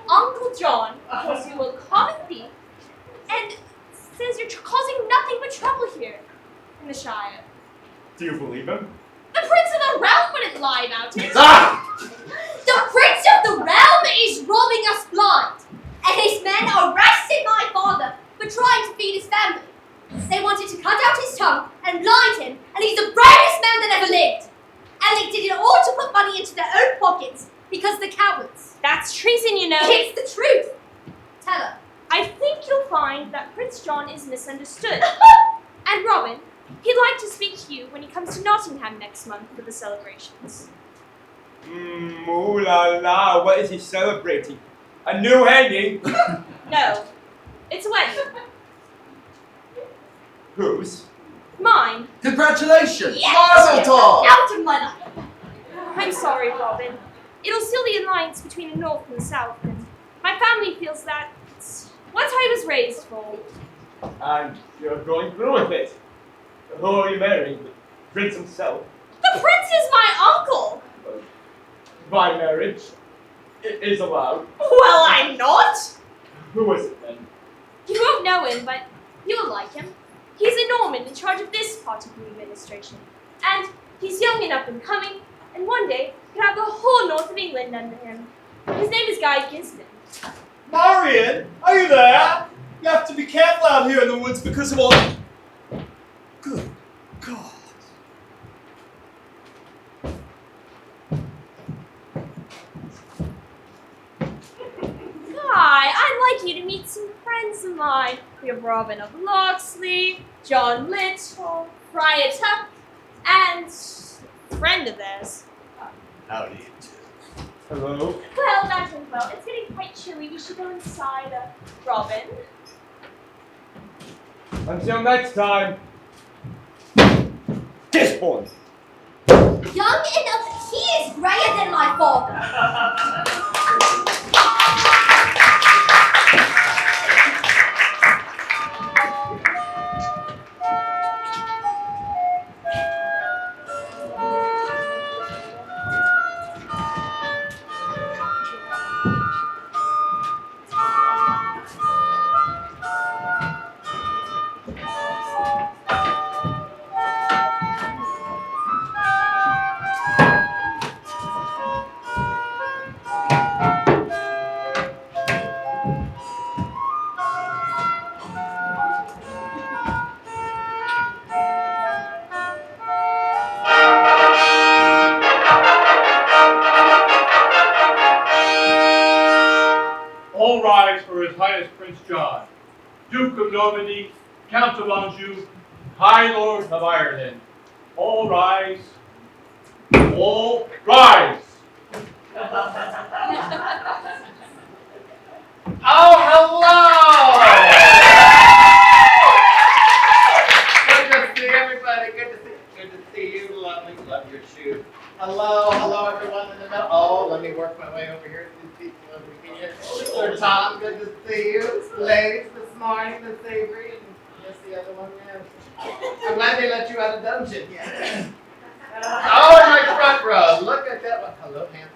Uncle John calls you a common thief and says you're causing nothing but trouble here in the Shire. Do you believe him? The Prince of the Realm wouldn't lie about it. Ah! The Prince of the Realm is robbing us blind, and his men arrested my father for trying to feed his family. They wanted to cut out his tongue and blind him, and he's the bravest man that ever lived. And they did it all to put money into their own pockets because they're cowards. That's treason, you know. It's the truth. Tell her. I think you'll find that Prince John is misunderstood. And Robin, he'd like to speak to you when he comes to Nottingham next month for the celebrations. Ooh la la, what is he celebrating? A new hanging? No, it's a wedding. Whose? Mine. Congratulations! Mazel tov! Out of my life. I'm sorry, Robin. It'll seal the alliance between the North and the South, and my family feels that it's what I was raised for. And you're going through with it. Who are you marrying? The prince himself? The prince is my uncle! By marriage? It is allowed. Well, I'm not! Who is it then? You won't know him, but you'll like him. He's a Norman in charge of this part of the administration. And he's young and up and coming, and one day could have the whole north of England under him. His name is Guy Gisborne. Marion, are you there? You have to be careful out here in the woods because of all. Good God. Guy, I'd like you to meet some friends of mine. We have Robin of Locksley, John Little, Friar Tuck, and a friend of theirs. How do you do? Hello? Well, that is well. It's getting quite chilly. We should go inside. Robin. Until next time. Gisborne! Young enough, he is grayer than my father. All rise for His Highness Prince John, Duke of Normandy, Count of Anjou, High Lord of Ireland. All rise. All rise. Oh, hello! Good to see everybody. Good to see you. Lovely. Love your shoes. Hello, everyone in the middle. Oh, let me work my way over here to these people over here. Sir Tom, good to see you. Ladies this morning. Ryan and Savory, and yes, the other one, yeah. I'm glad they let you out of dungeon. Yeah. Oh, in my front row. Look at that one. Hello, handsome.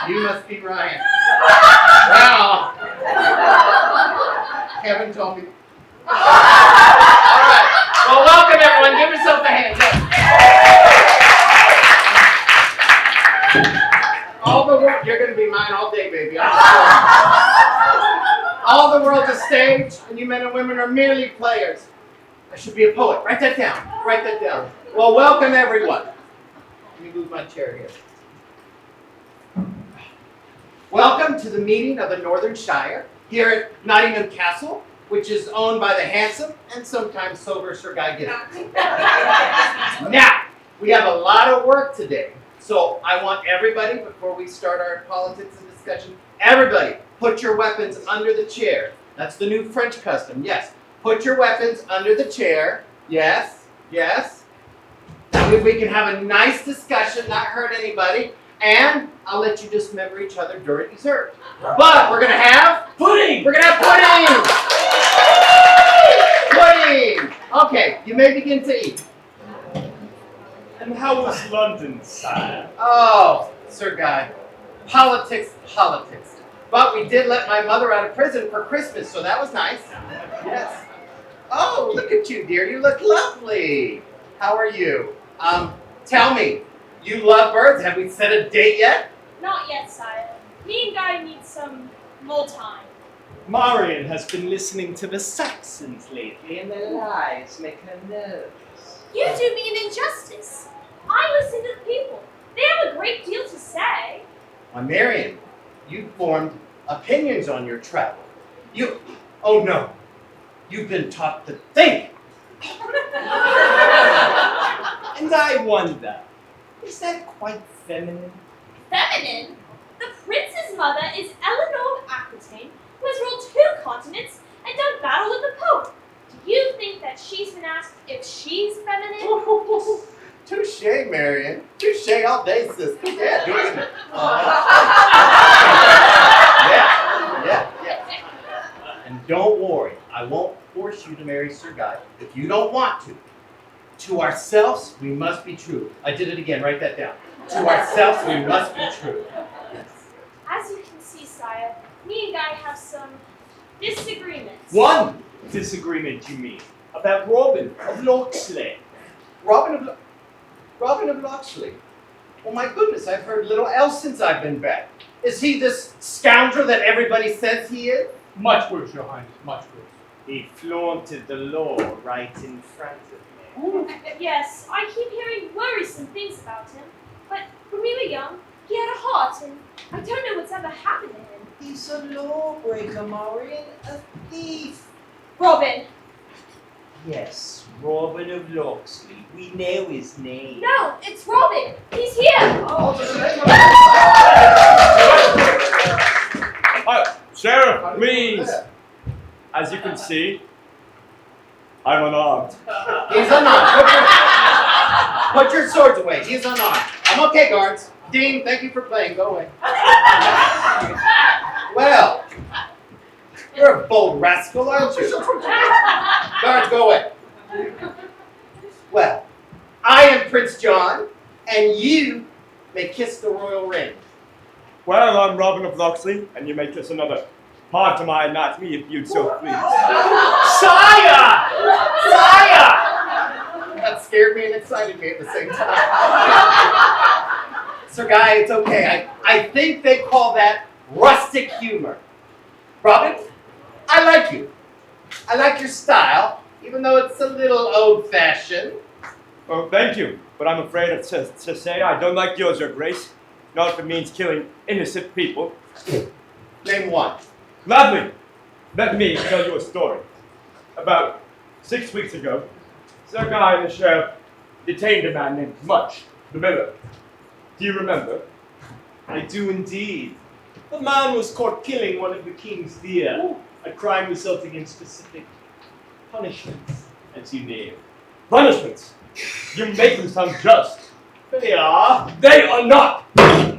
You must be Ryan. Wow. Kevin told me. All right. Well, welcome everyone. Give yourself a hand. All the world. You're gonna be mine all day, baby. All the world's a stage, and you men and women are merely players. I should be a poet. Write that down. Write that down. Well, welcome everyone. Let me move my chair here. Welcome to the meeting of the Northern Shire here at Nottingham Castle, which is owned by the handsome and sometimes sober Sir Guy Gibbons. Now, we have a lot of work today, so I want everybody, before we start our politics and discussion, everybody, put your weapons under the chair. That's the new French custom, yes. Put your weapons under the chair. Yes, yes. That way we can have a nice discussion, not hurt anybody, and I'll let you dismember each other during dessert. But we're gonna have pudding! We're gonna have pudding! Pudding! Okay, you may begin to eat. And how was London, sire? Oh, Sir Guy. Politics, politics. But we did let my mother out of prison for Christmas, so that was nice. Yes. Oh, look at you, dear. You look lovely. How are you? Tell me, you love birds. Have we set a date yet? Not yet, sire. Me and Guy need some more time. Marion has been listening to the Saxons lately, and their lies make her nervous. You do me an injustice. I listen to the people. They have a great deal to say. Why, Marion, you formed opinions on your travel. Oh no, you've been taught to think. And I wonder, is that quite feminine? Feminine? The prince's mother is Eleanor of Aquitaine, who has ruled 2 continents and done battle with the Pope. Do you think that she's been asked if she's feminine? Touche, Marion. Touche all day, sister. Yeah, do it. Yeah. And don't worry, I won't force you to marry Sir Guy if you don't want to. To ourselves, we must be true. I did it again, write that down. To ourselves, we must be true. As you can see, sire, me and Guy have some disagreements. One disagreement, you mean, about Robin of Locksley. Robin of Locksley. Oh my goodness, I've heard little else since I've been back. Is he this scoundrel that everybody says he is? Much worse, Your Highness, much worse. He flaunted the law right in front of me. Yes, I keep hearing worrisome things about him. But when we were young, he had a heart, and I don't know what's ever happened to him. He's a lawbreaker, Marion, a thief. Robin! Yes, Robin of Locksley. We know his name. No, it's Robin! He's here! Sheriff, please. As you can see, I'm unarmed. He's unarmed. Put your swords away. He's unarmed. I'm okay, guards. Dean, thank you for playing. Go away. Well, you're a bold rascal, aren't you? Guards, go away. Well, I am Prince John, and you may kiss the royal ring. Well, I'm Robin of Locksley, and you may kiss another part to my anatomy if you'd so please. Sire! Sire! That scared me and excited me at the same time. Sir Guy, it's okay. I think they call that rustic humor. Robin, I like you. I like your style, even though it's a little old-fashioned. Oh, thank you, but I'm afraid to say I don't like yours, Your Grace. Not if it means killing innocent people. Name one. Gladly. Let me tell you a story. About 6 weeks ago, Sir Guy and the sheriff detained a man named Much, the miller. Do you remember? I do indeed. The man was caught killing one of the king's deer, a crime resulting in specific punishments, as you name. Punishments? You make them sound just. They are. They are not!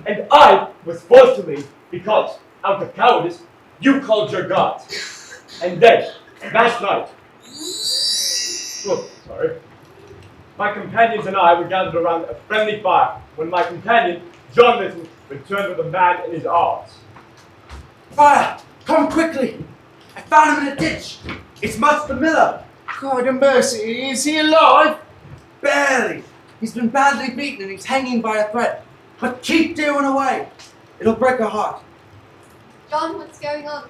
And I was forced to leave because, out of cowardice, you called your gods. And then, last night, oh, sorry, my companions and I were gathered around a friendly fire when my companion, John Little, returned with a man in his arms. Fire! Come quickly! I found him in a ditch. It's Mutz the Miller. God of mercy, is he alive? Barely. He's been badly beaten and he's hanging by a thread. But keep doing away. It'll break her heart. John, what's going on?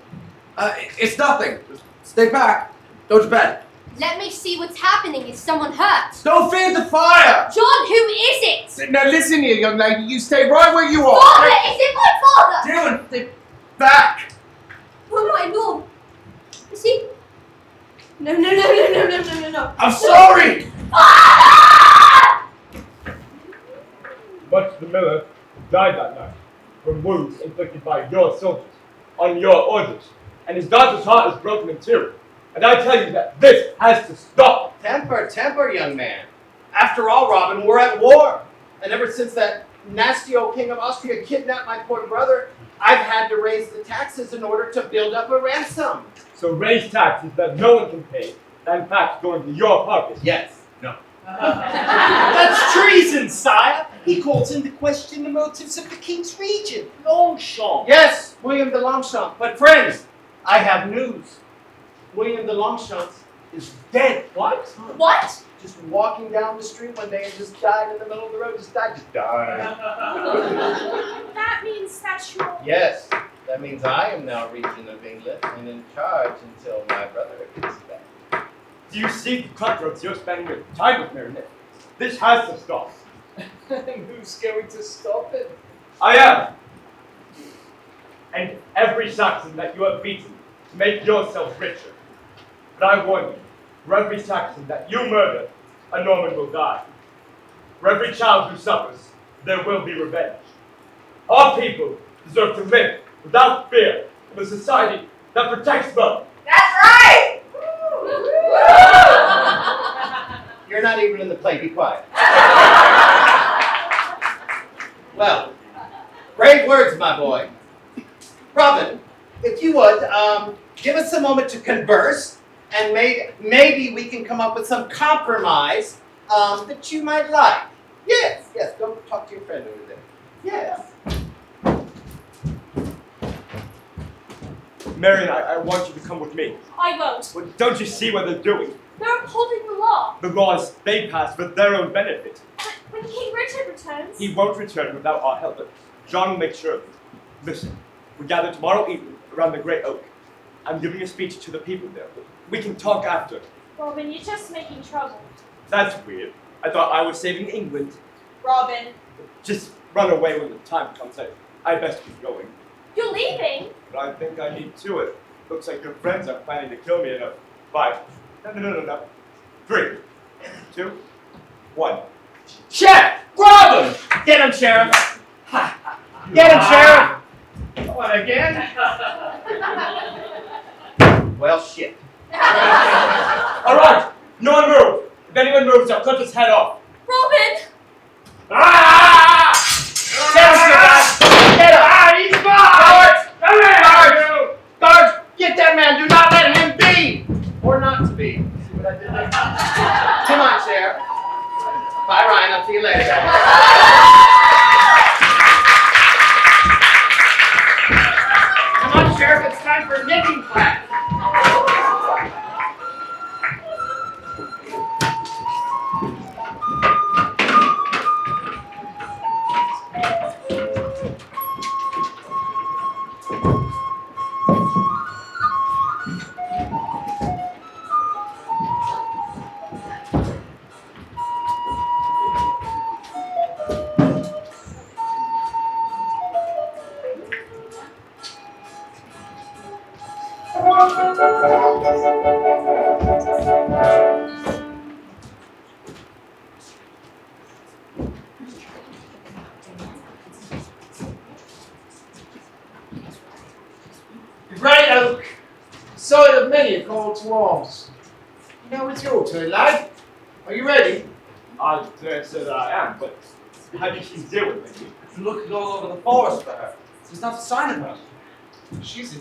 It's nothing. Stay back. Go to bed. Let me see what's happening. Is someone hurt? Don't feed the fire! John, who is it? Now listen here, young lady, you stay right where you are. Father! Is it my father? Dylan, stay back! Oh my lord! Is he? No. I'm sorry! Mutz the Miller died that night from wounds inflicted by your soldiers on your orders, and his daughter's heart is broken in two. And I tell you that this has to stop. Temper, young man. After all, Robin, we're at war. And ever since that nasty old king of Austria kidnapped my poor brother, I've had to raise the taxes in order to build up a ransom. So raise taxes that no one can pay, that in fact go into your pockets. Yes. No. That's treason, sire. He calls into question the motives of the king's regent, Longchamp. Yes, William de Longchamp. But friends, I have news. William de Longchamp is dead. What? What? Just walking down the street one day and just died in the middle of the road. Just died. That means that you're... Yes, that means I am now regent of England and in charge until my brother gets back. Do you see the cutthroats you're spending your time with, Marinette? This has to stop. And who's going to stop it? I am. And every Saxon that you have beaten, make yourself richer. But I warn you, for every Saxon that you murder, a Norman will die. For every child who suffers, there will be revenge. Our people deserve to live without fear in a society that protects them. That's right! You're not even in the play. Be quiet. Well, brave words, my boy. Robin, if you would, give us a moment to converse, and maybe we can come up with some compromise that you might like. Yes, go talk to your friend over there. Yes. Marion, I want you to come with me. I won't. Well, don't you see what they're doing? They're upholding the law. The laws they pass for their own benefit. But when King Richard returns... He won't return without our help, but John will make sure of it. Listen, we gather tomorrow evening around the great oak. I'm giving a speech to the people there. We can talk after. Robin, you're just making trouble. That's weird. I thought I was saving England. Robin, Just run away when the time comes. I best be going. you're leaving? But I think I need to. It looks like your friends are planning to kill me in a 5. No. 3, 2, 1. Sheriff! Grab him! Get him, Sheriff! Get him, Sheriff! What, again? Well, shit. All right, no one move. If anyone moves, I'll cut his head off. Robin! Ah! Get him, Sheriff! Get him! Ah, he's gone! Come here! Guards, get that man. Do not let him be. Or not to be. See what I did there? Come on, Sheriff. Bye, Ryan. I'll see you later. Come on, Sheriff. It's time for knitting class. The great oak, site of many a cold swarms. Now it's your turn, lad. Are you ready? I dare say that I am, but how do you deal with me? I'm looking all over the forest for her. There's not a sign of her. She's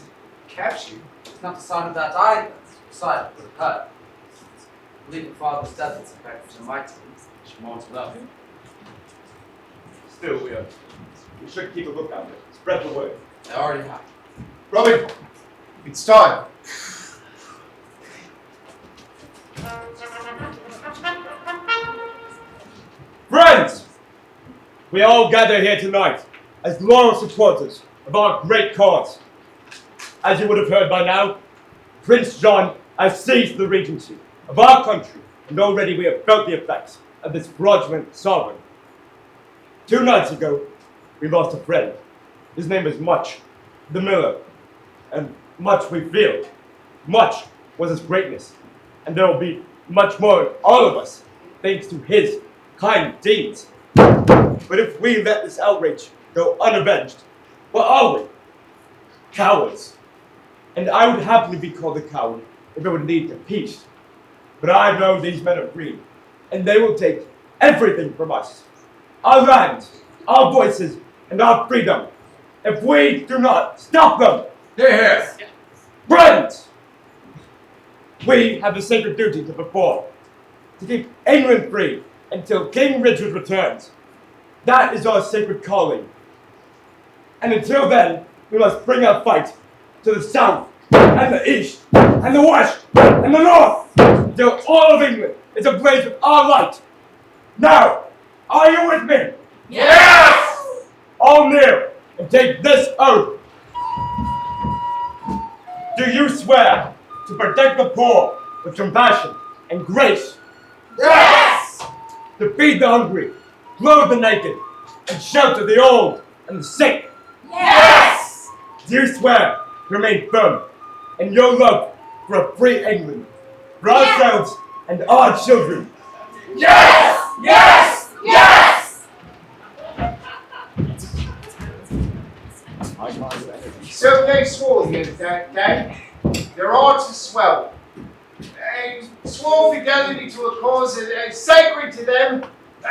captured. It's not a sign of that either. It's a sign of the hurt. I believe your father's death is affected the Matinees. She mourns well. Still, we should keep a lookout there. Spread the word. I already have. Robin, it's time. Friends! We all gather here tonight as loyal supporters of our great cause. As you would have heard by now, Prince John has seized the regency of our country, and already we have felt the effects of this fraudulent sovereign. 2 nights ago, we lost a friend. His name was Much, the miller, and much we feel. Much was his greatness, and there will be much more in all of us, thanks to his kind deeds. But if we let this outrage go unavenged, what are we? Cowards. And I would happily be called a coward if it would lead to peace. But I know these men are greedy, and they will take everything from us. Our land, our voices, and our freedom. If we do not stop them. Here. Friends! We have a sacred duty to perform. To keep England free until King Richard returns. That is our sacred calling. And until then, we must bring our fight to the south, and the east, and the west, and the north, until all of England is ablaze with our light. Now, are you with me? Yes! All kneel and take this oath. Do you swear to protect the poor with compassion and grace? Yes! To feed the hungry, clothe the naked, and shelter the old and the sick? Yes! Do you swear to remain firm in your love for a free England, for ourselves and our children? Yes! Yes! Yes! So they swore here that day, their hearts swell, and swore fidelity to a cause as sacred to them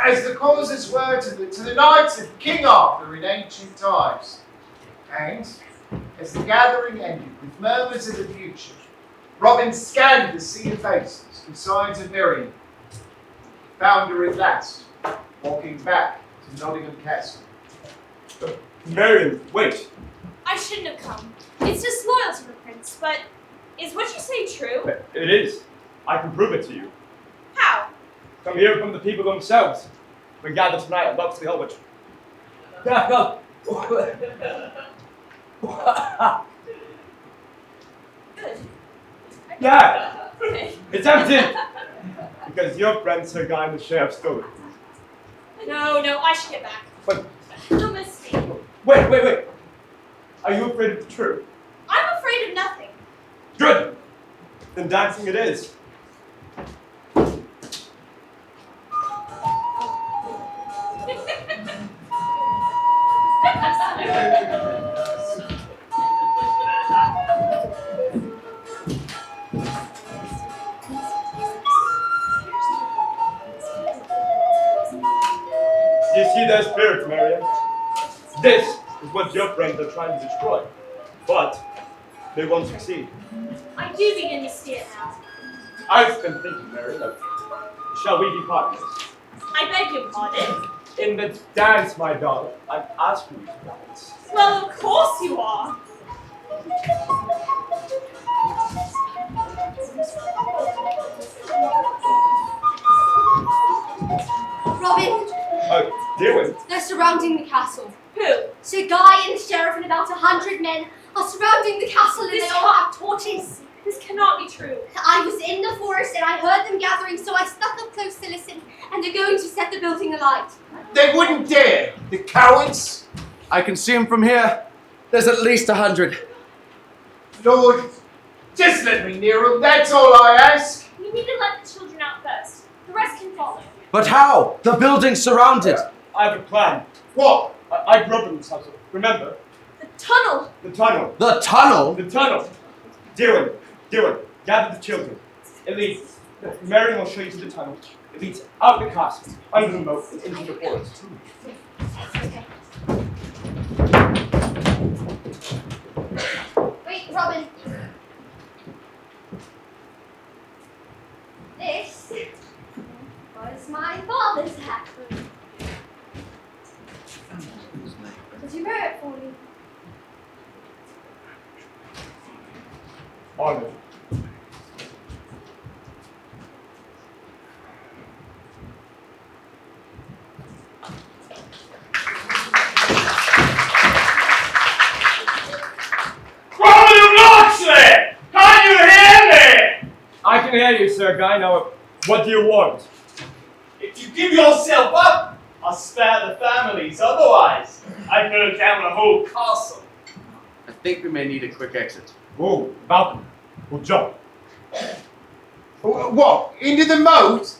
as the causes were to the knights of King Arthur in ancient times. And as the gathering ended with murmurs of the future, Robin scanned the sea of faces for signs of burying. Found her at last, walking back to Nottingham Castle. Marion, wait. I shouldn't have come. It's disloyal to the prince, but is what you say true? It is. I can prove it to you. How? Come hear from the people themselves. We gather tonight at Locksley Holwich. Good. Yeah, Okay. it's empty. Because your friend Sir Guy and the sheriff stole it. No, I should get back. But Don't miss me. wait. Are you afraid of the truth? I'm afraid of nothing. Good. Then dancing it is. You see their spirits, Marion? This is what your friends are trying to destroy. But they won't succeed. I do begin to see it now. I've been thinking, Marion, of shall we be partners? I beg your pardon. In the dance, my darling, I'm asking you to dance. Well, of course you are. Robin, Dear, they're surrounding the castle. Who? Sir Guy and the sheriff and about 100 men are surrounding the castle, and This they all have torches. This cannot be true. I was in the forest and I heard them gathering, so I snuck up close to listen, and they're going to set the building alight. They wouldn't dare, the cowards. I can see him from here. There's at least 100. Lord, just let me near them, that's all I ask. We need to let the children out first. The rest can follow. But how? The building's surrounded. I have a plan. What? I grew up in this house. Remember? The tunnel. The tunnel. The tunnel? The tunnel. Dear, gather the children. It leads. Marion will show you to the tunnel. It leads out the castle, under the moat, and into the forest. Wait, Robin. This was my father's hat. Did you wear it for me? Honored. I can hear you, Sir Guy. Now, what do you want? If you give yourself up, I'll spare the families. Otherwise, I burn down the whole castle. I think we may need a quick exit. Oh, balcony. We'll jump. What? Into the moat?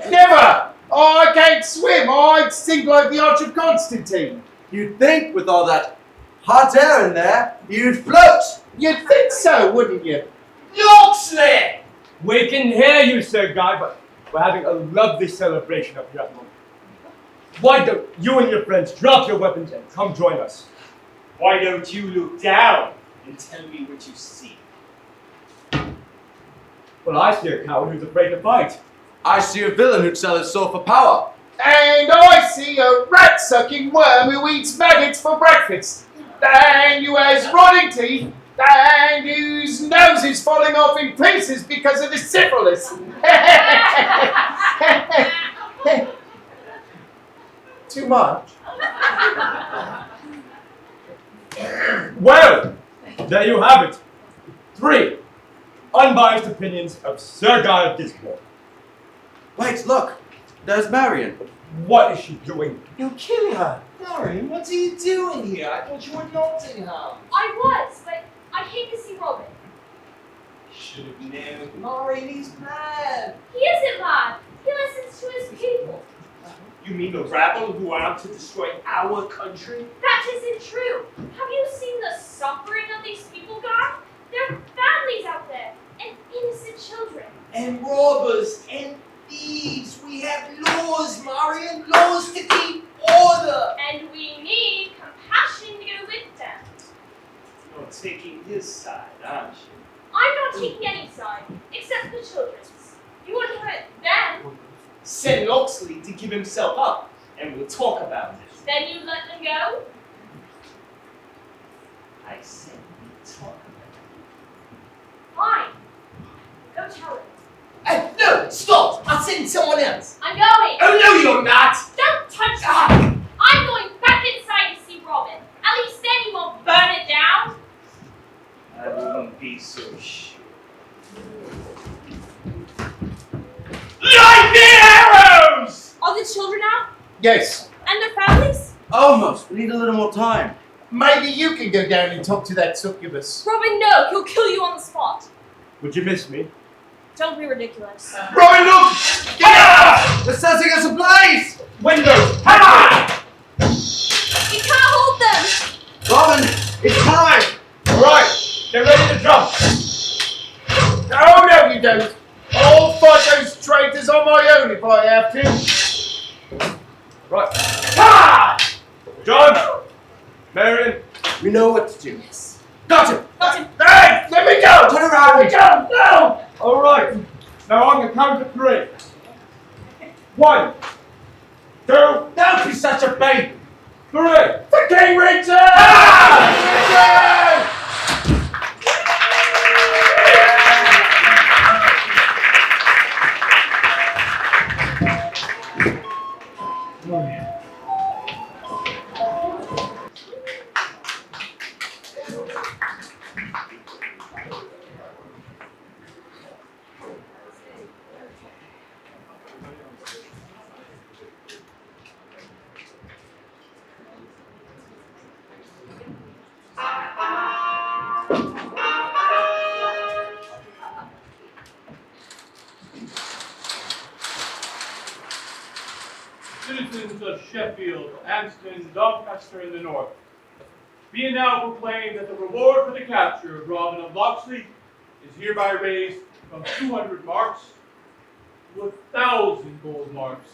Never! Oh, I can't swim. Oh, I'd sink like the Arch of Constantine. You'd think with all that hot air in there, you'd float. You'd think so, wouldn't you? Locksley! We can hear you, Sir Guy, but we're having a lovely celebration up here at the moment. Why don't you and your friends drop your weapons and come join us? Why don't you look down and tell me what you see? Well, I see a coward who's afraid to fight. I see a villain who'd sell his soul for power. And I see a rat-sucking worm who eats maggots for breakfast. And who has rotting teeth. And whose nose is falling off in pieces because of the syphilis. Too much? Well, there you have it. 3 unbiased opinions of Sir Guy of Discord. Wait, look. There's Marion. What is she doing? You'll kill her. Darren, what are you doing here? I thought you were Nottingham. I was, but I hate to see Robin. Should have known. Maureen, he's mad. He isn't mad. He listens to his people. You mean the rabble who are out to destroy our country? That isn't true. Have you seen the suffering of these people, God? There are families out there, and innocent children. And robbers and thieves. We have laws, Marion. Laws to keep order. And we need compassion to go with them. You're taking his side, aren't you? I'm not taking any side, except the children's. You want to hurt them, Send Locksley to give himself up, and we'll talk about it. then you let them go? I said we talk Fine. Go tell him. about it. No, stop! I'll send someone else. I'm going. Oh, no, you're not! Don't touch me. I'm going back inside to see Robin. At least then he won't burn it down. I wouldn't be so sure. Light the arrows! Are the children out? Yes. And their families? Almost. We need a little more time. Maybe you can go down and talk to that succubus. Robin, no. He'll kill you on the spot. Would you miss me? Don't be ridiculous. Robin, look! Get out! They're setting us ablaze! Windows! Ha! We can't hold them. Robin, it's time! Alright, get ready to jump! Oh, no, you don't. I'll fight those traitors on my own if I have to. Right. Ha! John! Marion! We know what to do. Yes. Got him! Got him. Hey, let me go! Turn around! Let me go! No! Alright, now on the count of 3. 1, 2, Don't be such a baby! 3! The King Richard! Citizens of Sheffield, Anston, Doncaster in the north, be it now proclaimed that the reward for the capture of Robin of Locksley is hereby raised from 200 marks to 1,000 gold marks,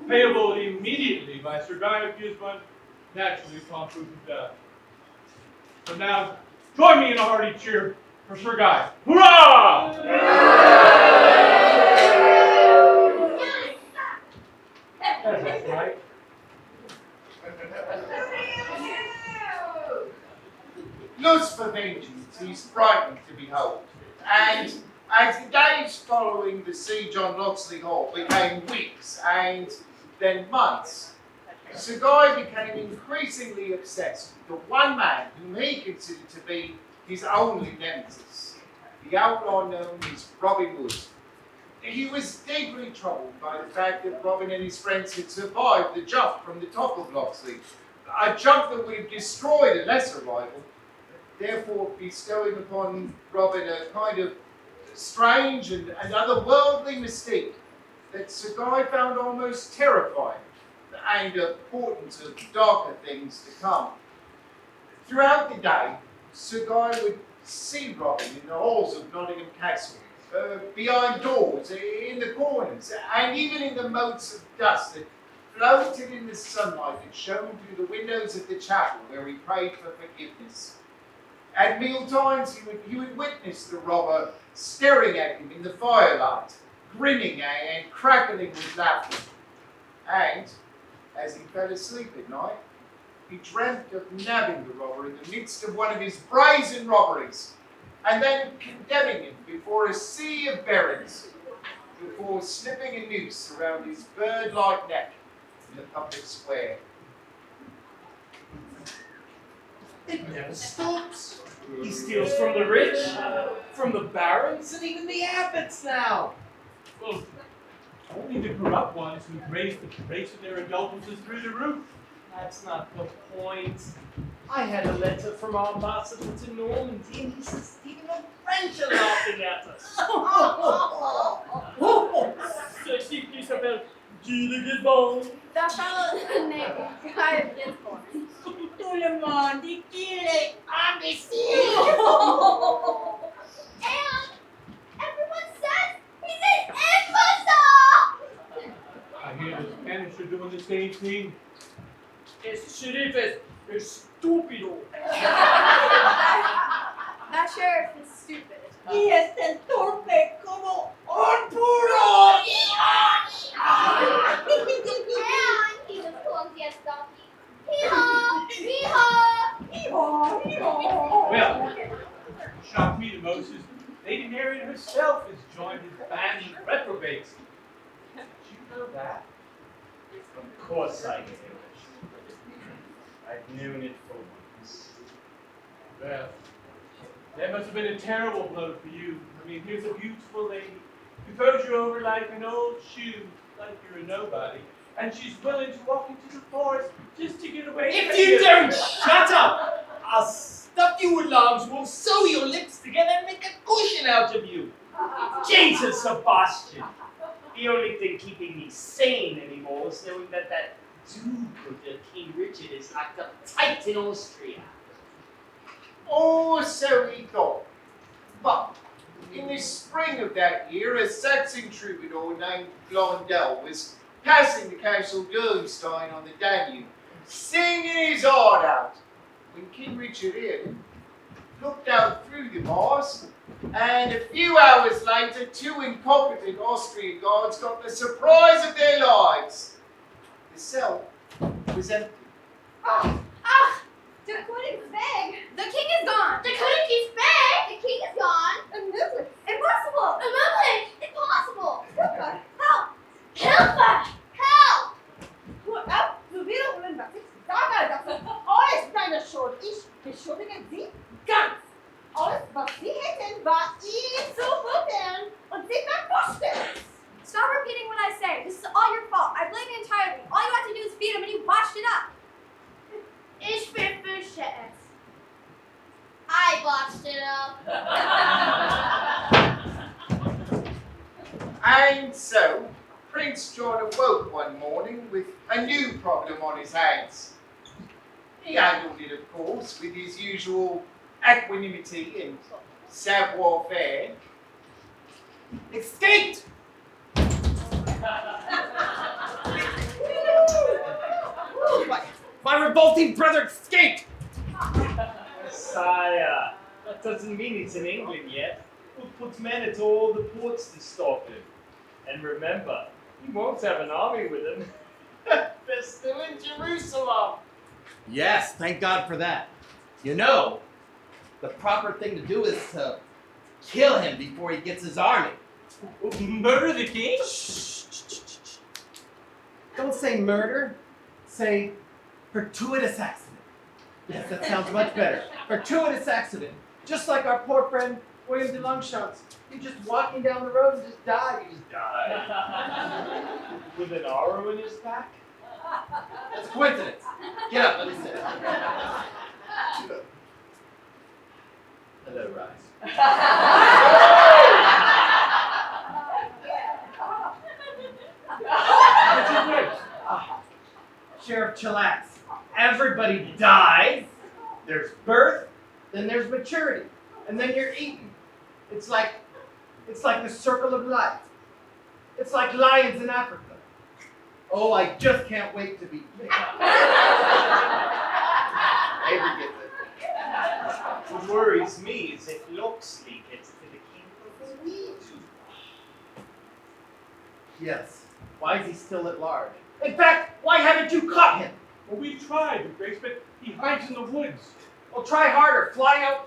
payable immediately by Sir Guy of Gisborne, naturally upon proof of death. So now, join me in a hearty cheer for Sir Guy. Hurrah! the siege on Locksley Hall became weeks and then months, Sir Guy became increasingly obsessed with the one man whom he considered to be his only nemesis, the outlaw known as Robin Hood. He was deeply troubled by the fact that Robin and his friends had survived the jump from the top of Locksley, a jump that would have destroyed a lesser rival, therefore bestowing upon Robin a kind of strange and otherworldly mystique that Sir Guy found almost terrifying and a portent of darker things to come. Throughout the day, Sir Guy would see Robin in the halls of Nottingham Castle, behind doors, in the corners, and even in the motes of dust that floated in the sunlight that shone through the windows of the chapel where he prayed for forgiveness. At mealtimes, he would witness the robber staring at him in the firelight, grinning and crackling with laughter. And, as he fell asleep at night, he dreamt of nabbing the robber in the midst of one of his brazen robberies, and then condemning him before a sea of barons, before slipping a noose around his bird-like neck in the public square. It never stops. He steals from the rich, from the barons, and even the abbots now. Well, only the corrupt ones who raise the rates of their indulgences through the roof. That's not the point. I had a letter from our ambassador to Normandy, and he says even the French are laughing at us. Ceci qui s'appelle Guy de Guisbon. That fellow named Guy of Gisborne. Tout le monde dit qu'il est imbécile. And everyone says he's an imbecile! I hear the Spanish are doing the same thing. Esse xerife é estúpido. That sheriff is stupid. Y es tan torpe como un puro. And he's as clumsy as donkey. Hee-haw! Hee-haw! Well, what shocked me the most is Lady Marian herself has joined his band of reprobates. Did you know that? Of course I knew it. I've known it for once. Well, that must have been a terrible blow for you. I mean, here's a beautiful lady who throws you over like an old shoe, like you're a nobody, and she's willing to walk into the forest just to get away from If you don't shut up, I'll stuff you with arms, we'll sew your lips together and make a cushion out of you. Jesus, Sebastian. The only thing keeping me sane anymore is knowing that Duke of King Richard is locked up tight in Austria. Or so he thought. But in the spring of that year, a Saxon troubadour named Blondel was passing the castle Durmstein on the Danube, singing his heart out, when King Richard heard him, looked out through the bars, and a few hours later, two incompetent Austrian guards got the surprise of their lives. The cell was empty. The queen is back. The king is gone. The king is back! The king is gone! Unmöglich. Impossible. Unmöglich! Impossible! Hilfe. Help. Hilfe! Help! Du wiederholen, was ich sage. Das ist alles deine Schuld. Ich beschuldige Sie ganz. Alles, was Sie hätten, war ihn zu hüten und Sie verpfuschten. Stop repeating what I say. This is all your fault. I blame you entirely. All you had to do is feed him and you botched it up. Ich verfische es. I botched it up. And so, Prince John awoke one morning with a new problem on his hands. He handled it, of course, with his usual equanimity and savoir-faire. Escaped! My revolting brother escaped! Sire, that doesn't mean he's in England yet. We'll put men at all the ports to stop him. And remember, he won't have an army with him. They're still in Jerusalem. Yes, thank God for that. You know, the proper thing to do is to kill him before he gets his army. Murder the king? Don't say murder. Say fortuitous accident. Yes, that sounds much better. Fortuitous accident. Just like our poor friend William de Longchamps. He just walking down the road and just died. He just died. With an arrow in his back? That's a coincidence. Get up, let me sit. Hello, Rise. Sheriff, chillax. Everybody dies. There's birth, then there's maturity, and then you're eaten. It's like the circle of life. It's like lions in Africa. Oh, I just can't wait to be king. Avery gets it. What worries me is if Locksley gets to the king before we do. Yes. Why is he still at large? In fact, why haven't you caught him? Well, we tried, Your Grace, but he hides in the woods. Well, try harder. Fly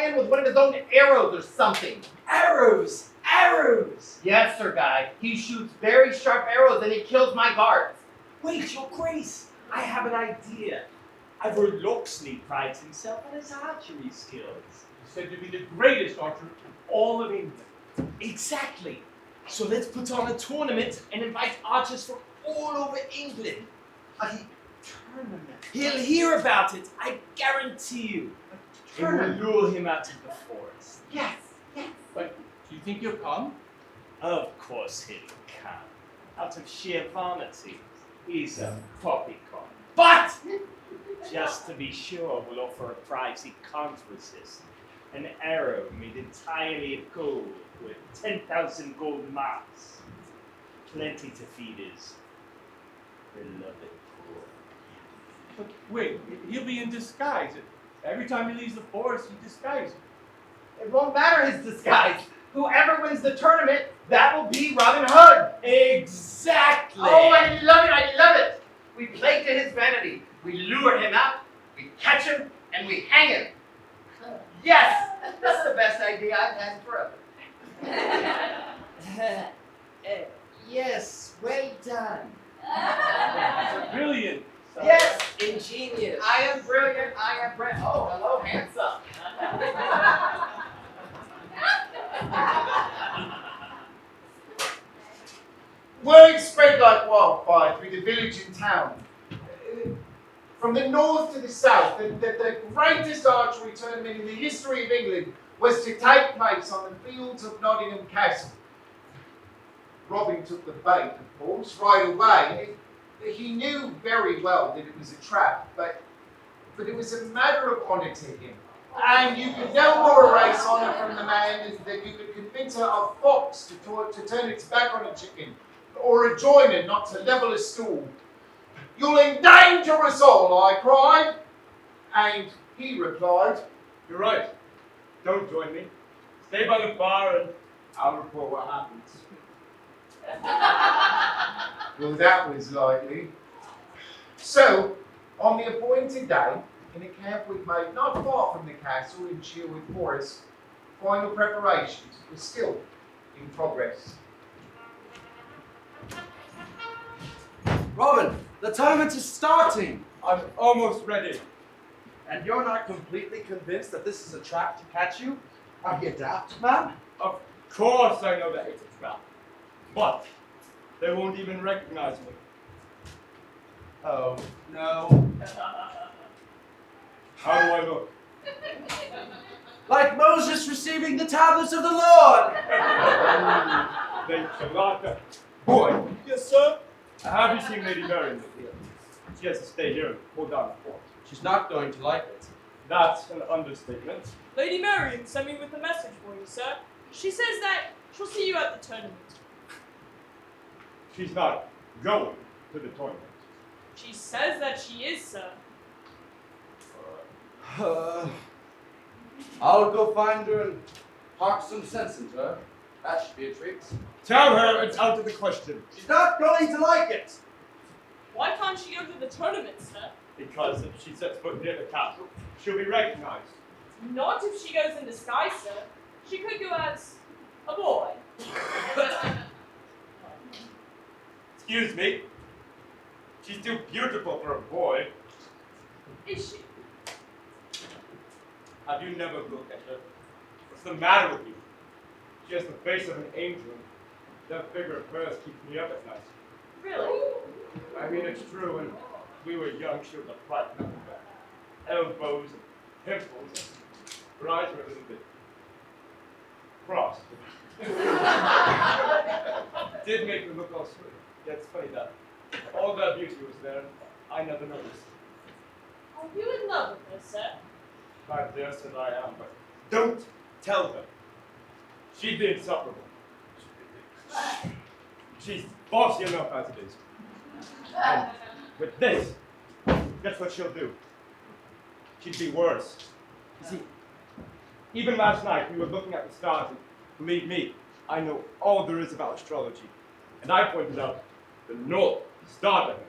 in with one of his own arrows or something. Arrows! Arrows! Yes, Sir Guy. He shoots very sharp arrows and he kills my guards. Wait, Your Grace! I have an idea. I've heard Locksley prides himself on his archery skills. He's said to be the greatest archer in all of England. Exactly. So let's put on a tournament and invite archers from all over England. Tournament. He'll hear about it, I guarantee you. It will lure him out of the forest. Yes, yes. But do you think he'll come? Of course he'll come. Out of sheer vanity. He's a poppycock. But, just to be sure, we'll offer a prize he can't resist. An arrow made entirely of gold with 10,000 gold marks. Plenty to feed his beloved poor. But wait, he'll be in disguise. Every time he leaves the forest, he disguises. It won't matter his disguise. Whoever wins the tournament, that will be Robin Hood. Exactly! Oh, I love it, I love it. We play to his vanity. We lure him out, we catch him, and we hang him. Yes, that's the best idea I've had forever. Yes, well done. Brilliant. Yes, Ingenious. I am brilliant, I am brilliant. Oh, hello, handsome. Word spread like wildfire through the village and town. From the north to the south, the greatest archery tournament in the history of England was to take place on the fields of Nottingham Castle. Robin took the bait, of course, right away. He knew very well that it was a trap, but it was a matter of honour to him. And you could no more erase honour from the man than you could convince a fox to turn its back on a chicken, or a joiner not to level a stool. You'll endanger us all, I cried. And he replied, You're right. Don't join me. Stay by the bar and I'll report what happens. well, that was likely. So, on the appointed day, in a camp we'd made not far from the castle in Sherwood Forest, final preparations were still in progress. Robin, the tournament is starting. I'm almost ready. And you're not completely convinced that this is a trap to catch you? Are you daft, man? Of course I know that it's a trap. But they won't even recognize me. Oh, no. How do I look? Like Moses receiving the tablets of the Lord. Thanks a lot. Boy, Yes, sir? have you seen Lady Mary in the field? She has to stay here and hold down the fort. She's not going to like it. That's an understatement. Lady Marion sent me with a message for you, sir. She says that she'll see you at the tournament. She's not going to the tournament. She says that she is, sir. I'll go find her and talk some sense into her. That should be a treat. Tell her it's out of the question. She's not going to like it. Why can't she go to the tournament, sir? Because if she sets foot near the castle, she'll be recognized. Not if she goes in disguise, sir. She could go as A boy. Excuse me. She's too beautiful for a boy. Is she? Have you never looked at her? What's the matter with you? She has the face of an angel. That figure of hers keeps me up at night. Really? I mean, it's true. When we were young, she was a bright number. Elbows and pimples. Her eyes were a little bit crossed. It did make her look all sweet. Yeah, it's funny that all that beauty was there, and I never noticed. Are you in love with her, sir? I dare say I am, but don't tell her. She'd be insufferable. She's bossy enough as it is. And with this, guess what she'll do? She'd be worse. You see, even last night we were looking at the stars, and believe me, I know all there is about astrology. And I pointed out the North Star to her.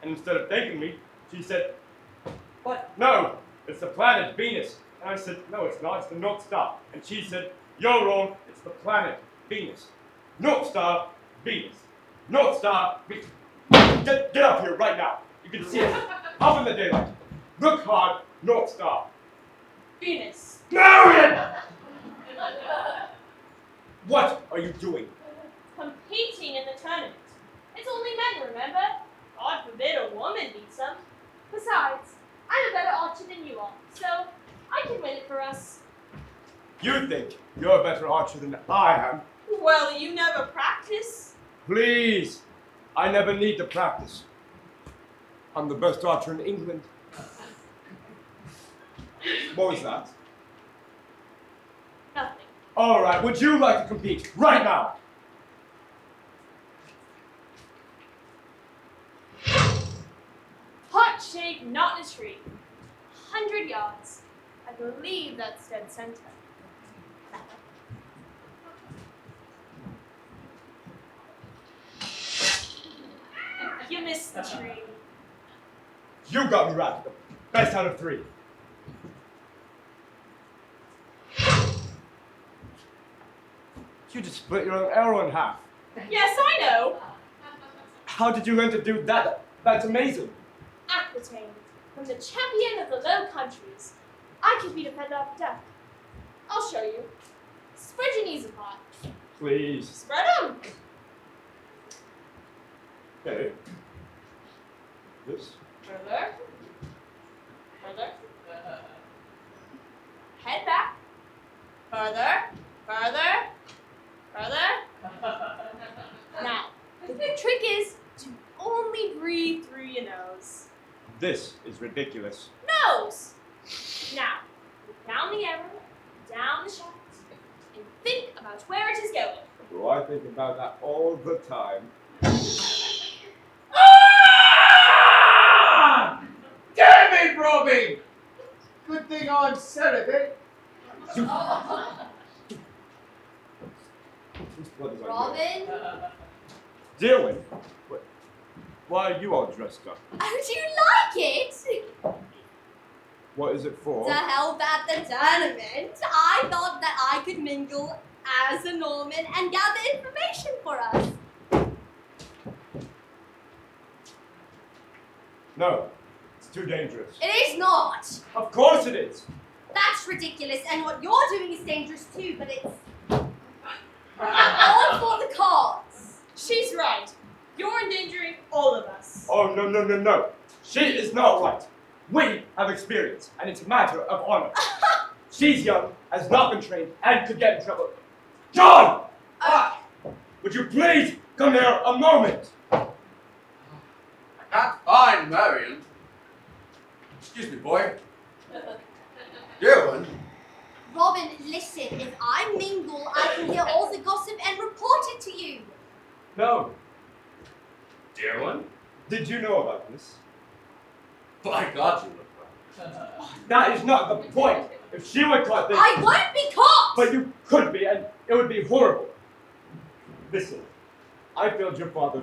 And instead of thanking me, she said, "What? No, it's the planet Venus." And I said, "No, it's not, it's the North Star." And she said, "You're wrong, it's the planet Venus. North Star, Venus. North Star, Venus." Get up here right now. You can see it up in the daylight. Look hard, North Star. Venus. Marion! What are you doing? Competing in the tournament. It's only men, remember? God forbid a woman beats them. Besides, I'm a better archer than you are, so I can win it for us. You think you're a better archer than I am? Well, you never practice. Please, I never need to practice. I'm the best archer in England. What was that? Nothing. All right, would you like to compete right now? Heart-shaped knot in a tree. 100 yards. I believe that's dead center. You missed the tree. You got me right. Best out of 3. You just split your own arrow in half. Yes, I know. How did you learn to do that? That's amazing. Aquitaine, from the champion of the Low Countries. I can beat a feather up duck. I'll show you. Spread your knees apart. Please. Spread them. Okay. This. Further. Further. Head back. Further. Further. Further. Now, the trick is to only breathe through your nose. This is ridiculous. Nose! Now, look down the arrow, down the shaft, and think about where it is going. Oh, I think about that all the time. Ah! Damn it, Robbie! Good thing I'm celibate. Whose blood is on you? Robin, Dylan, why are you all dressed up? oh, do you like it? What is it for? To help at the tournament, I thought that I could mingle as a Norman and gather information for us. No, it's too dangerous. It is not. Of course it is. That's ridiculous, and what you're doing is dangerous too, but it's all for the cause. She's right. You're endangering all of us. Oh, no, no, no, no. She is not right. We have experience, and it's a matter of honor. She's young, has not been trained, and could get in trouble. John! Would you please come here a moment? I can't find Marion. Excuse me, boy. Dear one. Robin, listen, if I mingle, I can hear all the gossip and report it to you. No. Dear one. Did you know about this? By God, you look well. That is not the point. If she were caught, then... I won't be caught! But you could be, and it would be horrible. Listen, I failed your father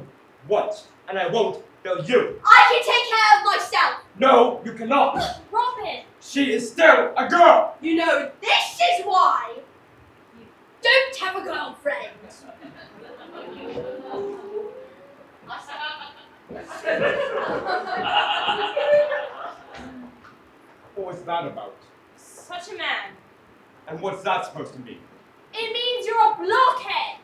once, and I won't fail you. I can take care of myself! No, you cannot. Robin! She is still a girl. You know, this is why! You don't have a girlfriend. What was that about? Such a man. And what's that supposed to mean? It means you're a blockhead.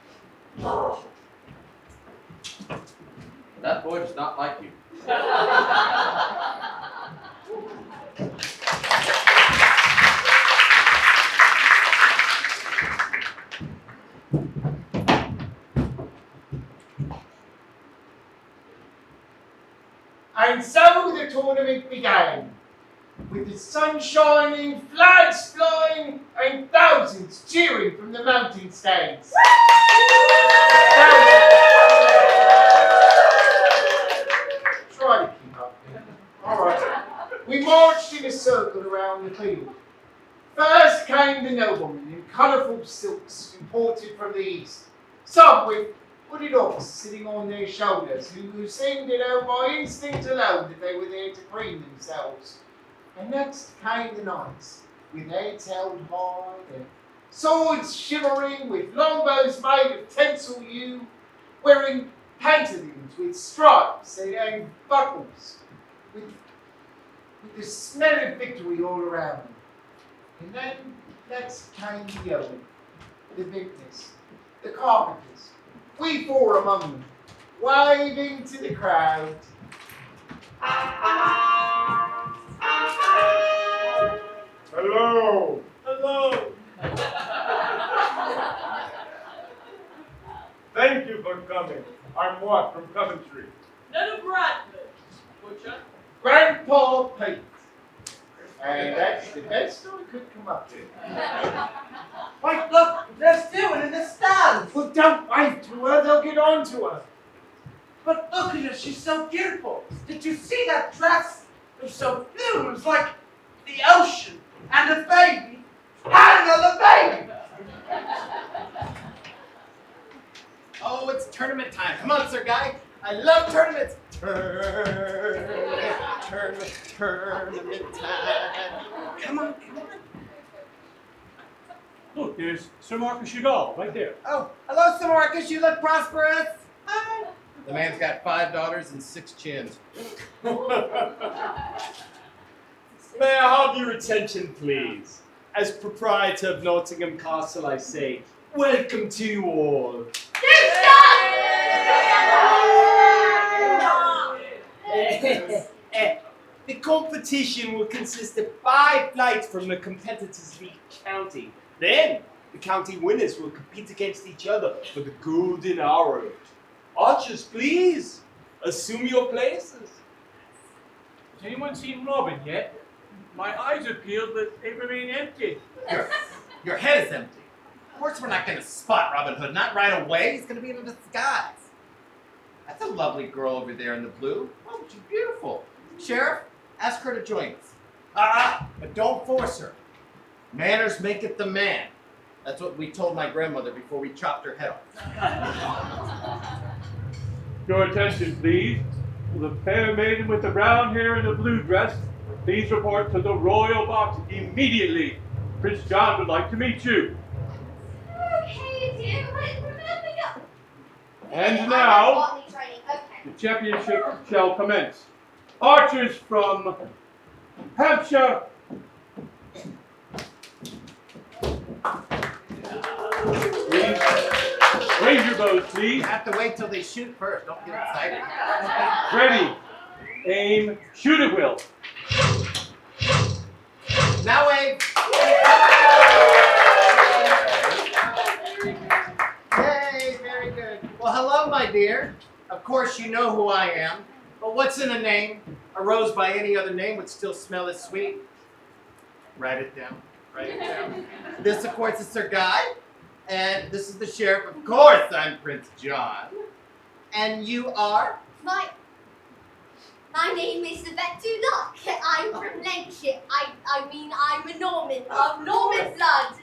That boy does not like you. And so the tournament began, with the sun shining, flags flying, and thousands cheering from the mountain stands. Try to keep up. All right. We marched in a circle around the field. First came the noblemen in colourful silks imported from the east, some with hooded ox sitting on their shoulders, who seemed to know by instinct alone that they were there to preen themselves. And next came the knights, with heads held high, their swords shimmering, with longbows made of tinsel yew, wearing pantaloons with stripes and buckles, with the smell of victory all around them. And then next came the yeomen, the vintners, the carpenters, we four among them, waving to the crowd. Hello! Hello. Thank you for coming. I'm Watt from Coventry. None of Bradford. Butcher. Grandpa Pete. And that's the best I could come up with. Wait, look, they're still in the stands. Well, don't wave to her, they'll get on to her. But look at her, she's so beautiful. Did you see that dress? It was so blue, it was like the ocean and a baby and another baby. Oh, it's tournament time. Come on, Sir Guy. I love tournaments. Tournament time. Come on, come on. Look, there's Sir Marcus Chagall right there. Oh, hello, Sir Marcus. You look prosperous. Hi. The man's got 5 daughters and 6 chins. May I have your attention, please? As proprietor of Nottingham Castle, I say, welcome to you all. The competition will consist of 5 flights from the competitors of each county. Then, the county winners will compete against each other for the golden arrow. Archers, please, assume your places. Has anyone seen Robin yet? My eyes are peeled, but they remain empty. Your head is empty. Of course we're not going to spot Robin Hood. Not right away. He's going to be in a disguise. That's a lovely girl over there in the blue. Oh, she's beautiful. Sheriff, ask her to join us. But don't force her. Manners maketh the man. That's what we told my grandmother before we chopped her head off. Your attention, please. The fair maiden with the brown hair and the blue dress, please report to the royal box immediately. Prince John would like to meet you. Okay, dear, but remember go. And now, the championship shall commence. Archers from Hampshire. Please, raise your bows, please. You have to wait till they shoot first. Don't get excited. Ready, aim, shoot at will. Now wave. Yay, very good. Well, hello, my dear. Of course, you know who I am. But what's in a name? A rose by any other name would still smell as sweet. Write it down. Write it down. This, of course, is Sir Guy. And this is the sheriff. Of course, I'm Prince John. And you are? My name is Yvette Duloc. I'm from Lancashire. I mean, I'm a Norman of Norman blood.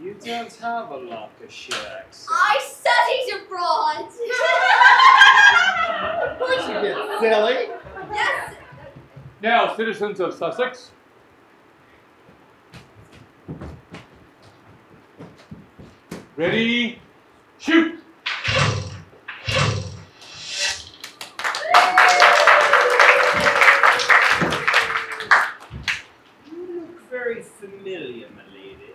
You don't have a Lancashire accent. I studied abroad. What'd you get, silly? Yes. Now, citizens of Sussex, Ready, shoot! You look very familiar, my lady.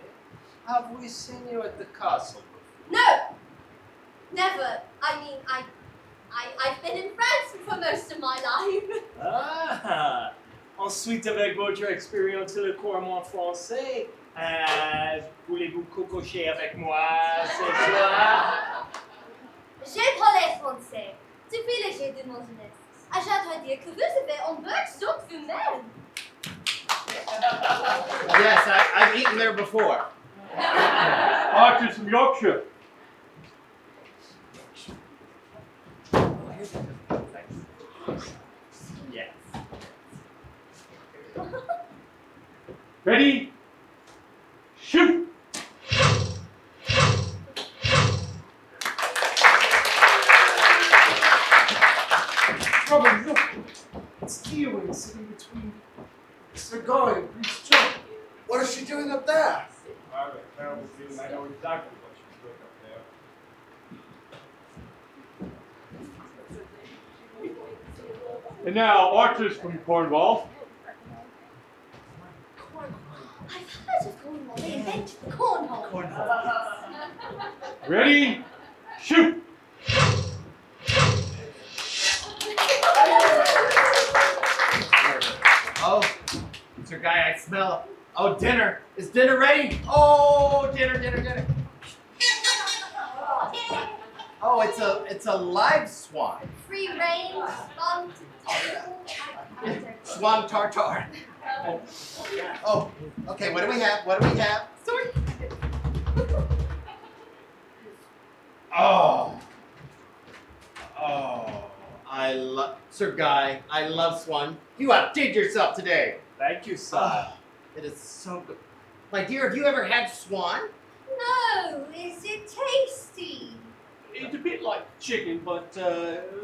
Have we seen you at the castle before? No! Never. I've been in France for most of my life. Ah! Ensuite, avec votre expérience sur le couramment français, voulez-vous cococher avec moi ce soir? J'ai parlé français depuis l'âge de mon jeunesse. Ah, j'aimerais dire que vous avez un bon stock vous-même. Yes, I've eaten there before. Archers from Yorkshire. Yes. Ready, shoot! Robin, look. It's Eowyn sitting between Sir Guy and Prince John. What is she doing up there? I have a terrible feeling I know exactly what she's doing up there. And now, archers from Cornwall. I've heard of Cornwall. They invented the cornhole. Ready, shoot! Oh, Sir Guy, I smell. Oh, dinner. Is dinner ready? Oh, dinner. Oh, it's a live swan. Free range, fun, Swan tartare. Oh, okay. What do we have? Sorry. Oh, I love Sir Guy. I love swan. You outdid yourself today. Thank you, sir. Oh, it is so good. My dear, have you ever had swan? No, is it tasty? It's a bit like chicken, but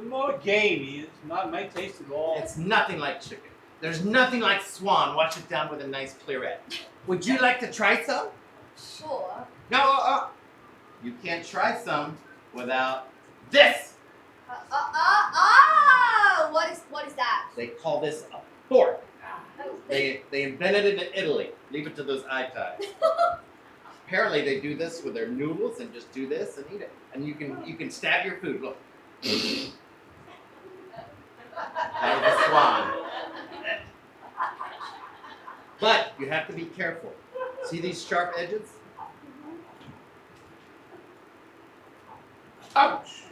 more gamey. It's not my taste at all. It's nothing like chicken. There's nothing like swan. Wash it down with a nice claret. Would you like to try some? Sure. No, you can't try some without this. What is that? They call this a fork. Oh, They invented it in Italy. Leave it to those eye ties. Apparently they do this with their noodles and just do this and eat it. And you can stab your food. Look. That is a swan. But you have to be careful. See these sharp edges? Ouch!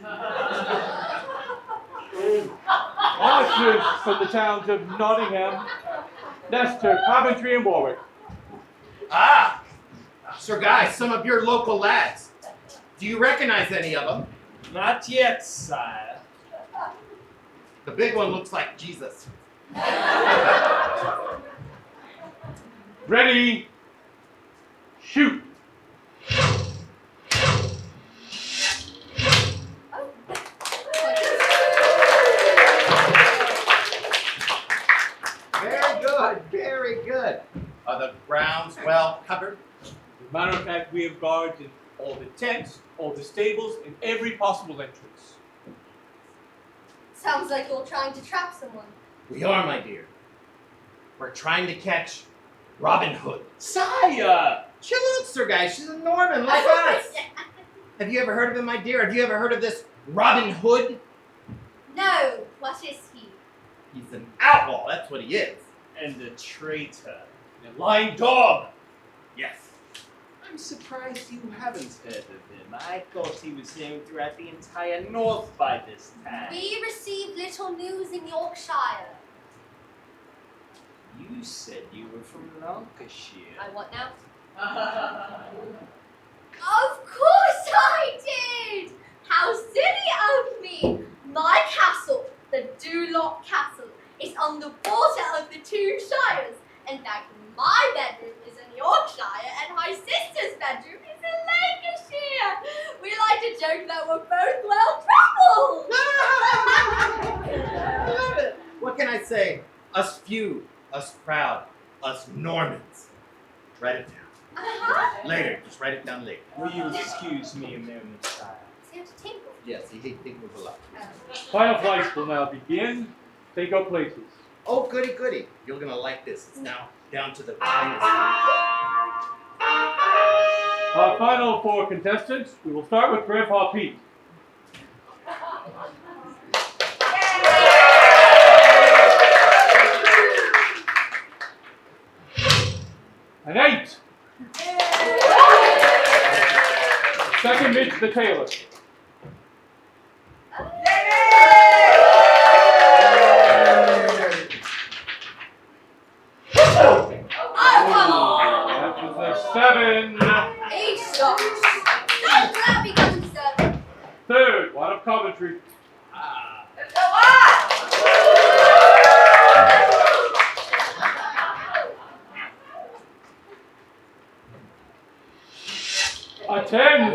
Archers from the towns of Nottingham, Leicester, Coventry, and Warwick. Ah! Sir Guy, some of your local lads. Do you recognize any of them? Not yet, sire. The big one looks like Jesus. Ready, shoot! Very good. Are the grounds well covered? As a matter of fact, we have guards in all the tents, all the stables, and every possible entrance. Sounds like you're trying to trap someone. We are, my dear. We're trying to catch Robin Hood. Sire! Chill out, Sir Guy. She's a Norman like us. Have you ever heard of him, my dear? Have you ever heard of this Robin Hood? No, what is he? He's an outlaw. That's what he is. And a traitor. And a lying dog. Yes. I'm surprised you haven't heard of him. I thought he was known throughout the entire north by this time. We received little news in Yorkshire. You said you were from Lancashire. I what now? Of course I did! How silly of me! My castle, the Duloc Castle, is on the border of the two shires. In fact, my bedroom is in Yorkshire and my sister's bedroom is in Lancashire. We like to joke that we're both well traveled. I love it. What can I say? Us few, us proud, us Normans. Write it down. Later, just write it down later. Will you excuse me a moment, child? Yes, he tinkles a lot. Final flights will now begin. Take your places. Oh, goody goody. You're gonna like this. It's now down to the finest. Our final 4 contestants. We will start with Grandpa Pete. An 8. Second Mitch the Tailor. That was a 7. He sucks. I'm glad we got to 7. Third, one of Coventry. A 10.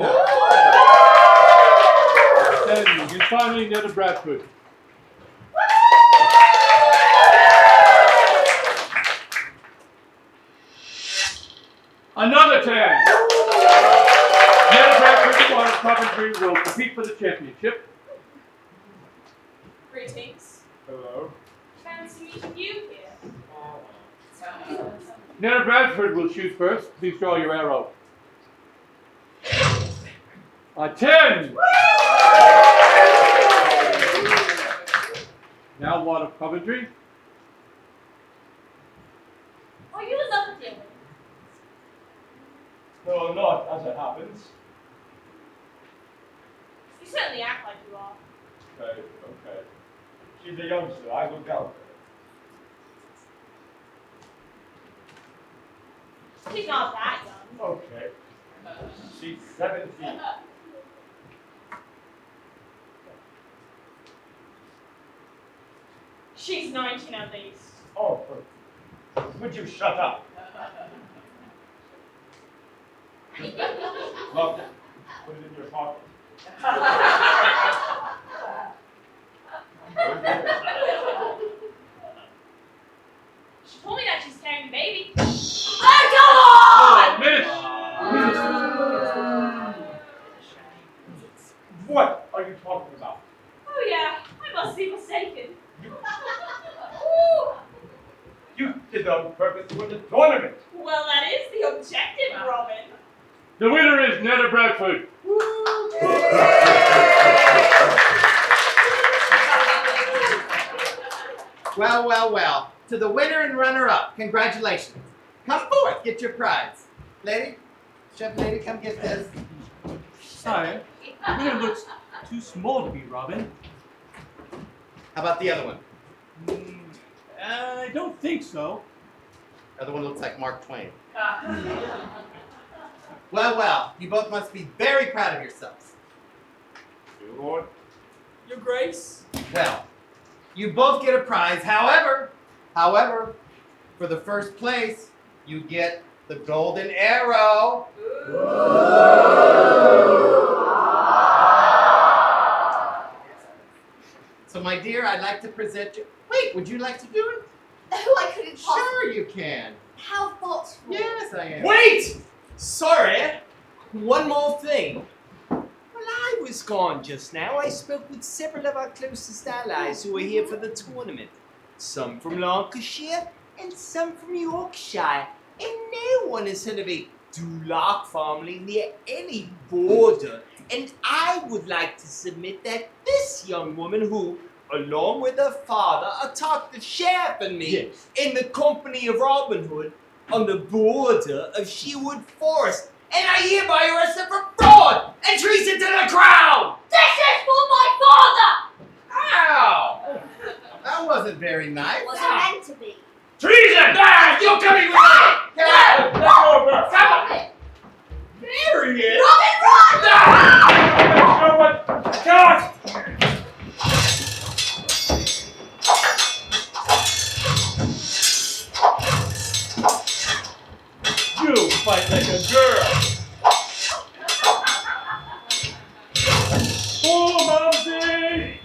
10. And finally, Ned of Bradford. Another 10. Ned of Bradford and one of Coventry will compete for the championship. Greetings. Hello. Fancy meeting you here. Ned of Bradford will shoot first. Please draw your arrow. A 10. Now one of Coventry. Are you in love with him? No, I'm not, as it happens. You certainly act like you are. Okay, okay. She's a youngster, I look out for her. She's not that young. Okay. She's 17. She's 19 at least. Oh, would you shut up? Look, put it in your pocket. She told me that she's carrying a baby. Oh, miss! What are you talking about? Oh yeah, I must be mistaken. You did that on purpose to win the tournament. Well, that is the objective, Robin. The winner is Ned of Bradford. Well, well, well. To the winner and runner-up, congratulations. Come forth, get your prize. Lady, chef lady, come get this. Sire, the winner looks too small to be Robin. How about the other one? I don't think so. Other one looks like Mark Twain. Well, well, you both must be very proud of yourselves. Your Lord. Your Grace. Well, you both get a prize. However, for the first place, you get the golden arrow. So, my dear, I'd like to present you. Wait, would you like to do it? Oh, I couldn't possibly. Sure, you can. How thoughtful. Yes, I am. Wait! Sorry. One more thing. While I was gone just now, I spoke with several of our closest allies who are here for the tournament. Some from Lancashire and some from Yorkshire. And no one has heard of a Duloc family near any border. And I would like to submit that this young woman who, along with her father, attacked the sheriff and me in the company of Robin Hood on the border of Sherwood Forest, and I hereby arrest her for fraud and treason to the crown! This is for my father! Ow! That wasn't very nice. Was it meant to be? Treason! Ah, you're coming with me! Get Let go of her! Stop it! There he is! Robin, run! Ah! Sherwood! God! You fight like a girl! Oh, Mumsy!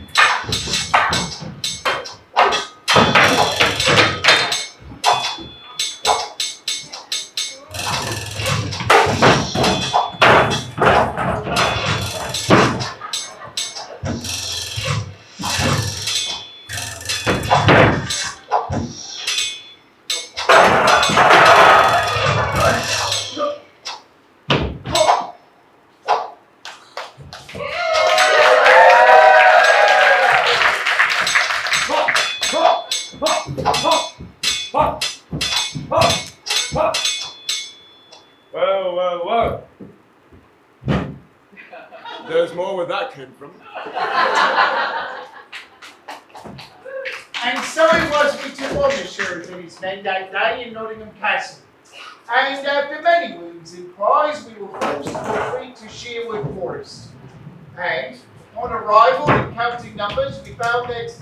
came from. And so it was we took on the Sherwood and his men that day in Nottingham Castle. And after many wounds and cries, we were forced to retreat to Sherwood Forest. And on arrival and counting numbers, we found that,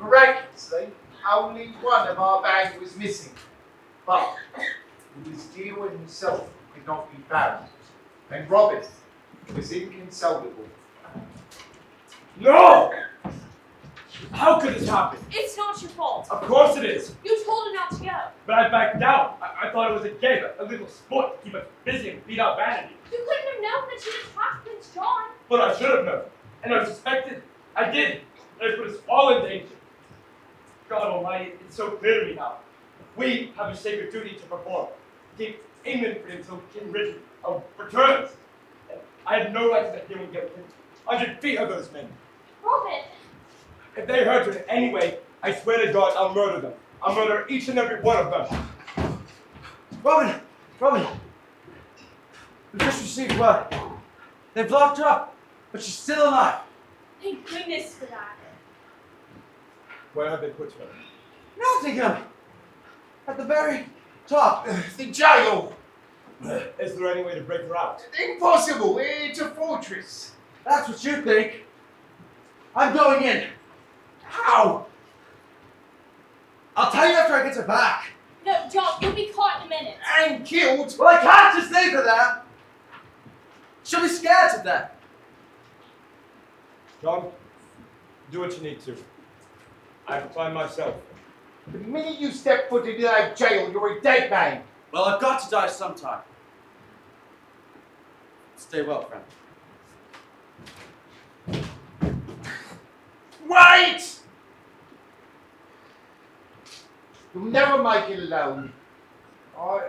miraculously, only one of our band was missing. But it was Dio and himself who could not be found. And Robin was inconsolable. No! How could this happen? It's not your fault. Of course it is. You told him not to go. But I backed down. I thought it was a game, a little sport to keep us busy and beat out vanity. You couldn't have known that you'd attack Prince John. But I should have known. And I suspected. I did. And I put us all in danger. God Almighty, it's so clear to me now. We have a sacred duty to perform. Keep England free until King Richard returns. I had no right to let anyone get within 100 feet of those men. Robin. If they hurt you in any way, I swear to God, I'll murder them. I'll murder each and every one of them. Robin! We just received word. They've locked her up, but she's still alive. Thank goodness for that. Where have they put her? Nottingham! At the very top. The jail! Is there any way to break her out? Impossible! It's a fortress! That's what you think. I'm going in. How? I'll tell you after I get her back. No, John, you'll be caught in a minute. And killed! Well, I can't just leave her there. She'll be scared to death. John, do what you need to. I have planned myself. The minute you step foot into that jail, you're a dead man! Well, I've got to die sometime. Stay well, friend. Wait! You'll never make it alone. I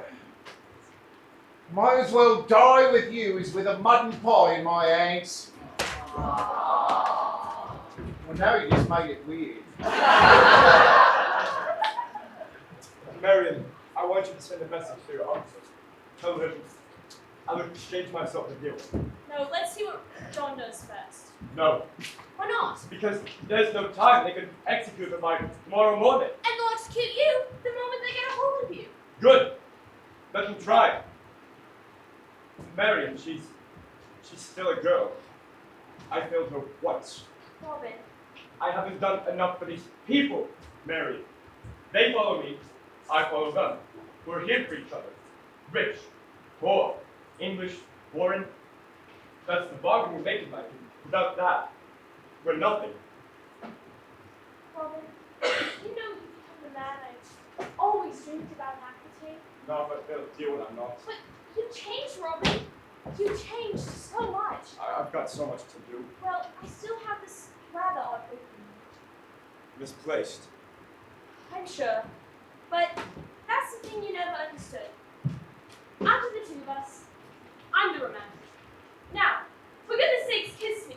might as well die with you as with a mutton pie in my hands. Well, now you just made it weird. Marion, I want you to send a message to your officers. Tell them I would exchange myself with you. No, let's see what John does first. No, Why not? because there's no time. They can execute them by tomorrow morning. And they'll execute you the moment they get a hold of you. Good. Let them try. Marion, she's still a girl. I failed her once. Robin. I haven't done enough for these people, Marion. They follow me, I follow them. We're here for each other. Rich, poor, English, foreign. That's the bargain we're making, my people. Without that, we're nothing. Robin, you know you've become the man I've always dreamed about Matinees. No, but they'll deal when I'm not. But you changed, Robin. You changed so much. I've got so much to do. Well, I still have this rather odd look in me. Misplaced. I'm sure. But that's the thing you never understood. Out of the two of us, I'm the romantic. Now, for goodness sakes, kiss me.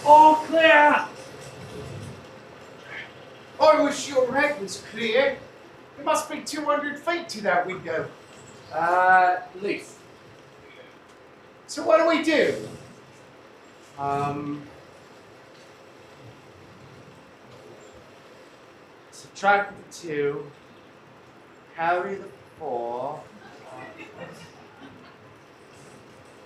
All clear. I wish your head was clear. There must be 200 feet to that window. At least. So what do we do? Subtract the 2. Carry the 4.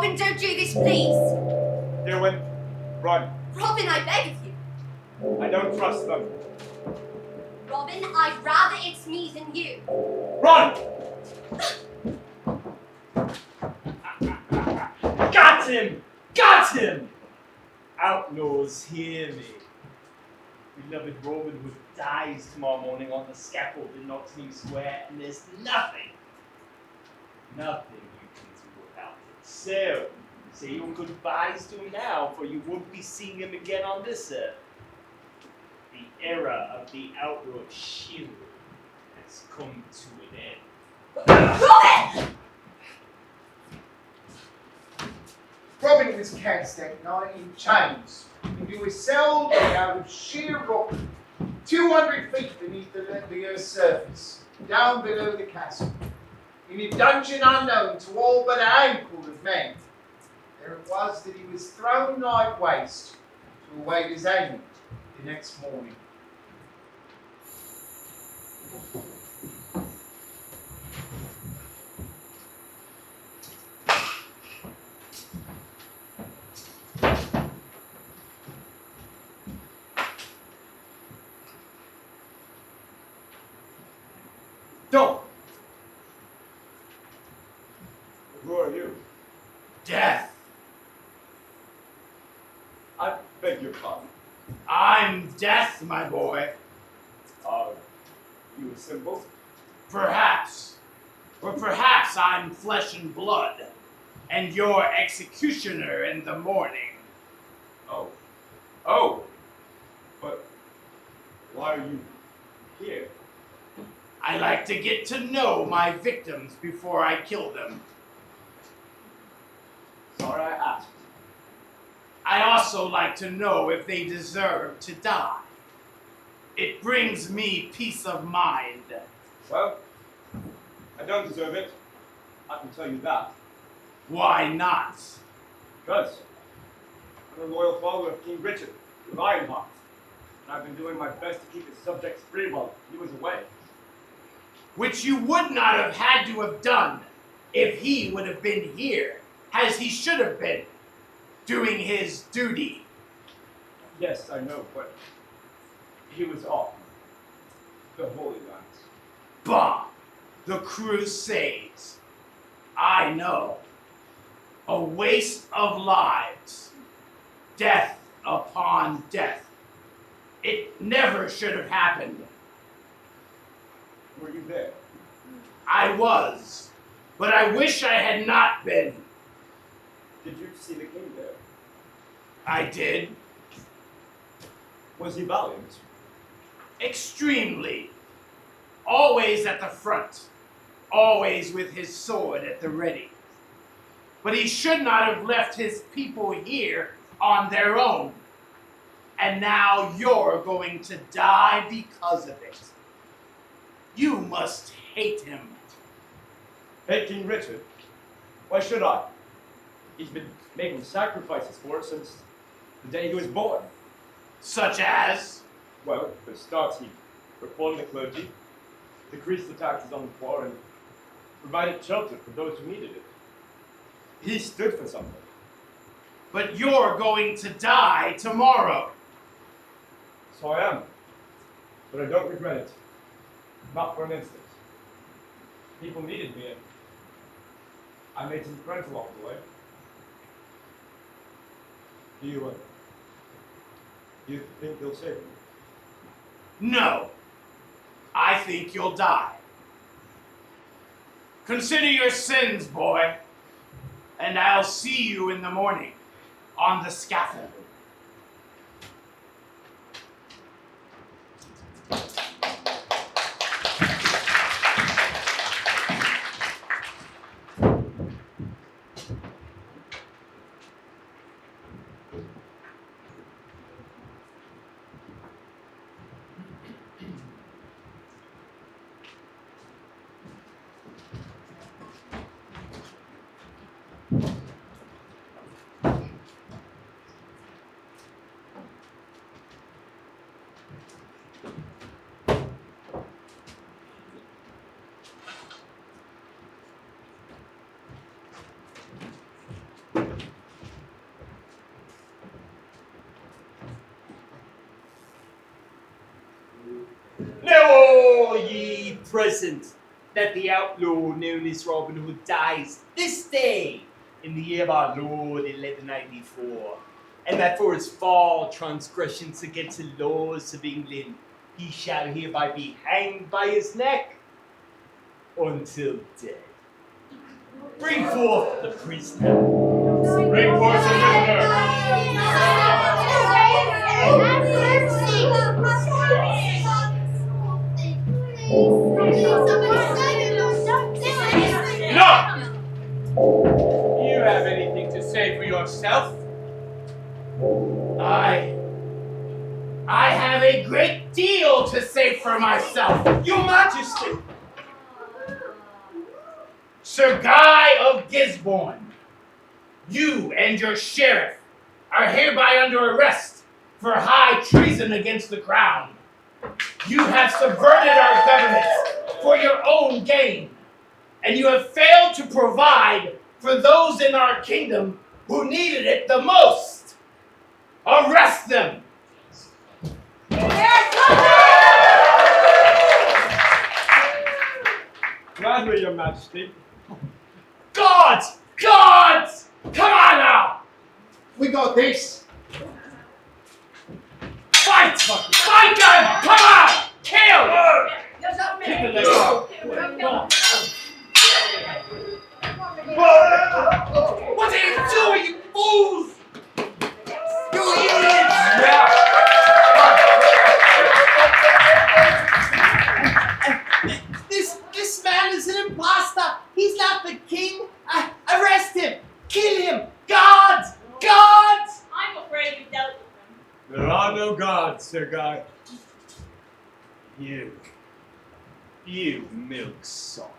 Robin, don't do this, please. Derwin, run. Robin, I beg of you. I don't trust them. Robin, I'd rather it's me than you. Run! Got him! Got him! Outlaws, hear me. Beloved Robin Hood dies tomorrow morning on the scaffold in Matinees Square, and there's nothing you can do about it. So, say your goodbyes to him now, for you won't be seeing him again on this earth. The era of the outlaw Sherwood has come to an end. Robin! Robin was cast that night in chains, and he was sold out of sheer rock, 200 feet beneath the earth's surface, down below the castle, in a dungeon unknown to all but a handful of men. There it was that he was thrown night waste to await his end the next morning. Don't! Who are you? Death. I beg your pardon. I'm Death, my boy. Are you a symbol? Perhaps. Or perhaps I'm flesh and blood, and your executioner in the morning. Oh. Oh! But why are you here? I like to get to know my victims before I kill them. Sorry I asked. I also like to know if they deserve to die. It brings me peace of mind. Well, I don't deserve it. I can tell you that. Why not? Because I'm a loyal follower of King Richard, of Ironheart. And I've been doing my best to keep his subjects free while he was away. Which you would not have had to have done if he would have been here, as he should have been, doing his duty. Yes, I know, but he was off. The Holy Lands. Bah! The Crusades. I know. A waste of lives. Death upon death. It never should have happened. Were you there? I was, but I wish I had not been. Did you see the king there? I did. Was he valiant? Extremely. Always at the front. Always with his sword at the ready. But he should not have left his people here on their own. And now you're going to die because of it. You must hate him. Hate King Richard? Why should I? He's been making sacrifices for us since the day he was born. Such as? Well, for starts, he reformed the clergy, decreased the taxes on the poor, and provided shelter for those who needed it. He stood for something. But you're going to die tomorrow. So I am. But I don't regret it. Not for an instant. People needed me, and I made some friends along the way. Do you think they'll save me? No. I think you'll die. Consider your sins, boy, and I'll see you in the morning on the scaffold. present that the outlaw known as Robin Hood dies this day in the year of our Lord 1194, and that for his foul transgressions against the laws of England he shall hereby be hanged by his neck until dead. Bring forth the prisoner. Bring forth the prisoner. Enough! Do you have anything to say for yourself? I have a great deal to say for myself, Your Majesty. Sir Guy of Gisborne, you and your sheriff are hereby under arrest for high treason against the crown. You have subverted our government for your own gain, and you have failed to provide for those in our kingdom who needed it the most. Arrest them! Gladly, Your Majesty. Guards! Guards! Come on now! We got this. Fight! Fight them! Come on! Kill! Kick the leg off. What are you doing, you fools? You idiots! This man is an imposter. He's not the king. Arrest him! Kill him! Guards! Guards! I'm afraid you dealt with them. There are no gods, Sir Guy. You milksop.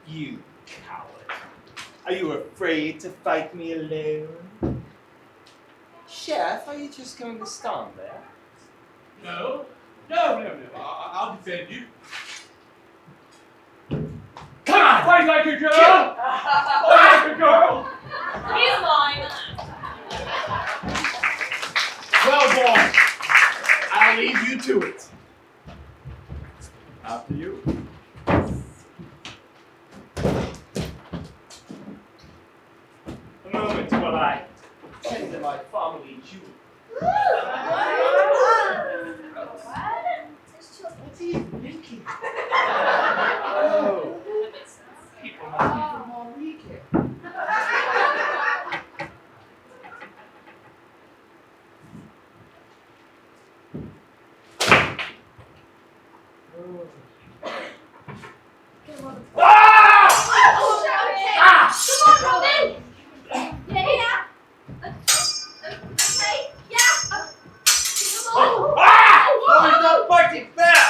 You coward. Are you afraid to fight me alone? Chef, are you just going to stand there? No. I'll defend you. Come on! Fight like a girl! Kill. Fight like a girl! He's lying. Well, boys, I'll leave you to it. After you. A moment while I tend to my family jewel. What's he thinking? Oh, People must be from all weekend. There's no fighting fair!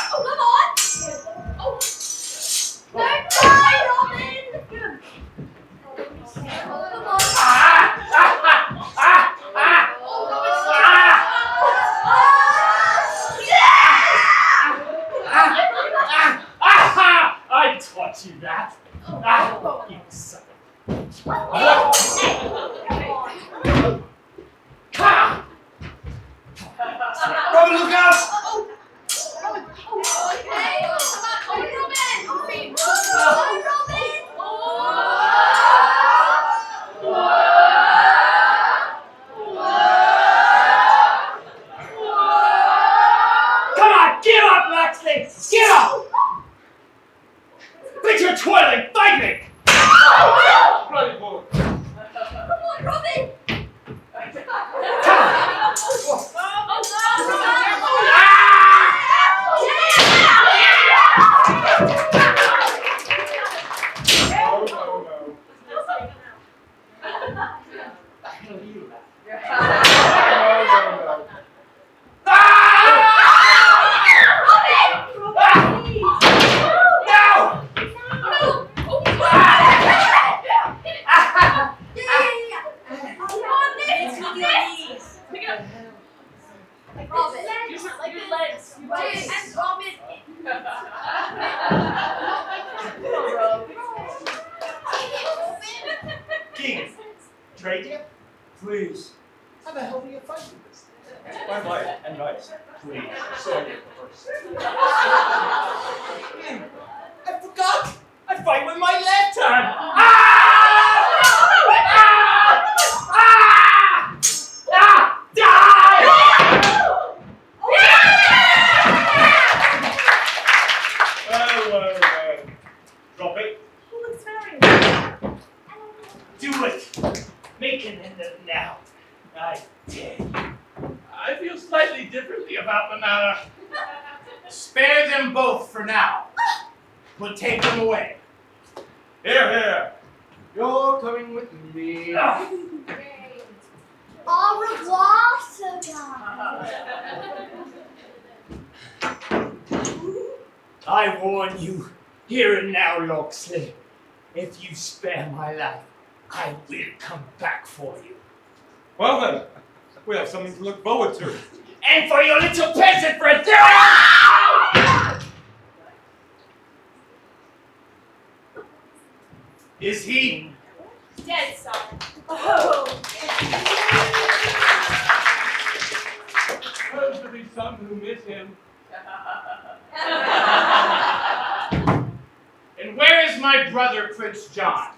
I taught you that. You sucker. Robin, look out! Come on, give up, Laxley! Give up! Quit your twirling, fight me! Bloody boy! King, trade you? Please. How the hell do you fight with this? My wife and rights. Please, so I get the first. I forgot! I fight with my left hand! Die! Well. Drop it. Who looks very Do it. Make an end of it now. I dare you. I feel slightly differently about the matter. Spare them both for now, but take them away. Here. You're coming with me. Au revoir, Soda. I warn you, here and now, Locksley. If you spare my life, I will come back for you. Well then, we have something to look forward to. And for your little peasant friend, Is he? dead, sir. Suppose there be some who miss him. And where is my brother, Prince John?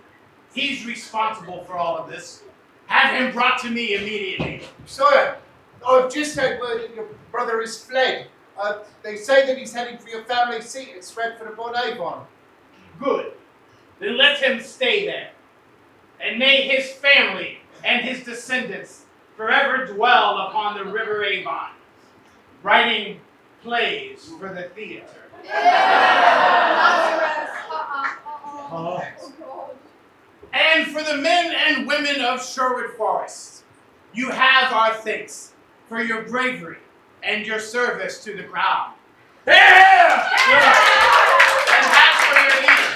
He's responsible for all of this. Have him brought to me immediately. Sire, I've just had word that your brother has fled. They say that he's heading for your family seat at Stratford upon Avon. Good. Then let him stay there. And may his family and his descendants forever dwell upon the river Avon, writing plays for the theater. And for the men and women of Sherwood Forest, you have our thanks for your bravery and your service to the crown. And as for your leader,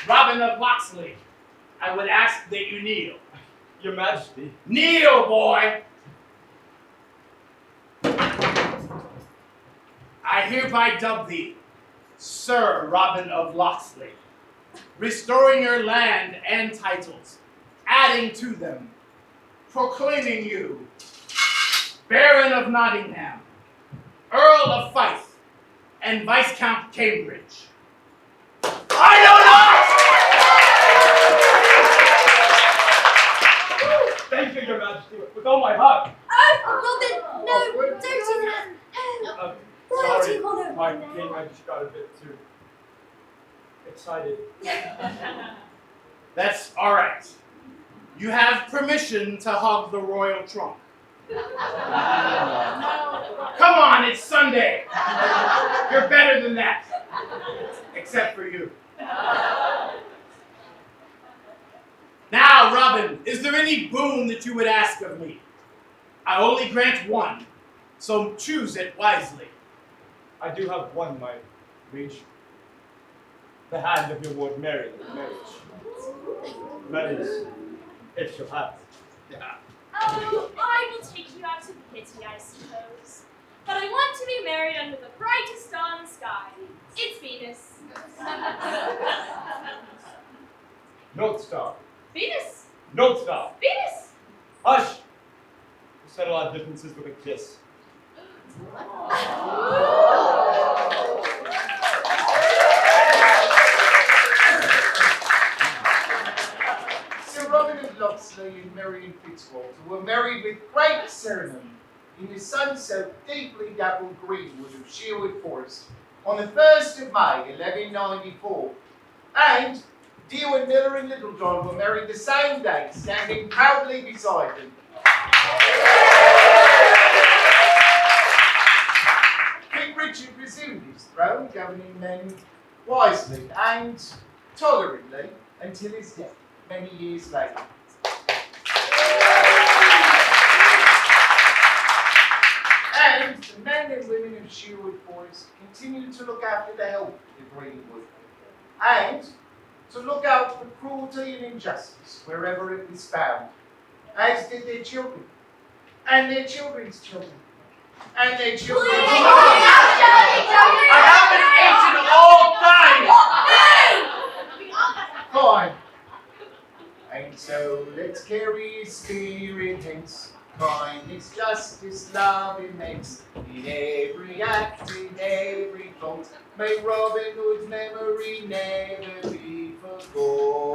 Robin of Locksley, I would ask that you kneel. Your Majesty. Kneel, boy! I hereby dub thee Sir Robin of Locksley, restoring your land and titles, adding to them, proclaiming you Baron of Nottingham, Earl of Fife, and Viscount Cambridge. I know not! Thank you, Your Majesty, with all my heart. Robin, no, don't do that. Why do Sorry, you want to? my king, I just got a bit too excited. That's all right. You have permission to hug the royal trunk. Come on, it's Sunday. You're better than that. Except for you. Now, Robin, is there any boon that you would ask of me? I only grant one, so choose it wisely. I do have one, my liege. The hand of your ward Mary in marriage. That is, if you have it. Oh, I will take you out to pity, I suppose. But I want to be married under the brightest star in the sky. It's Venus. North Star. Venus! North Star. Venus! Hush! We settle our differences with a kiss. Sir Robin of Locksley and Marion Fitzwalter were married with great ceremony in the sun-soaked, deeply dappled greenwood of Sherwood Forest on the 1st of May, 1194. And Dewan Miller and Little John were married the same day, standing proudly beside them. King Richard resumed his throne, governing men wisely and tolerantly until his death many years later. And the men and women of Sherwood Forest continued to look after the health of the greenwood and to look out for cruelty and injustice wherever it was found, as did their children, and their children's children, and their children's children. I haven't eaten all time! Fine. And so let's carry his spirit hence Kindness, justice, love it makes in every act, in every thought. May Robin Hood's memory never be forgot.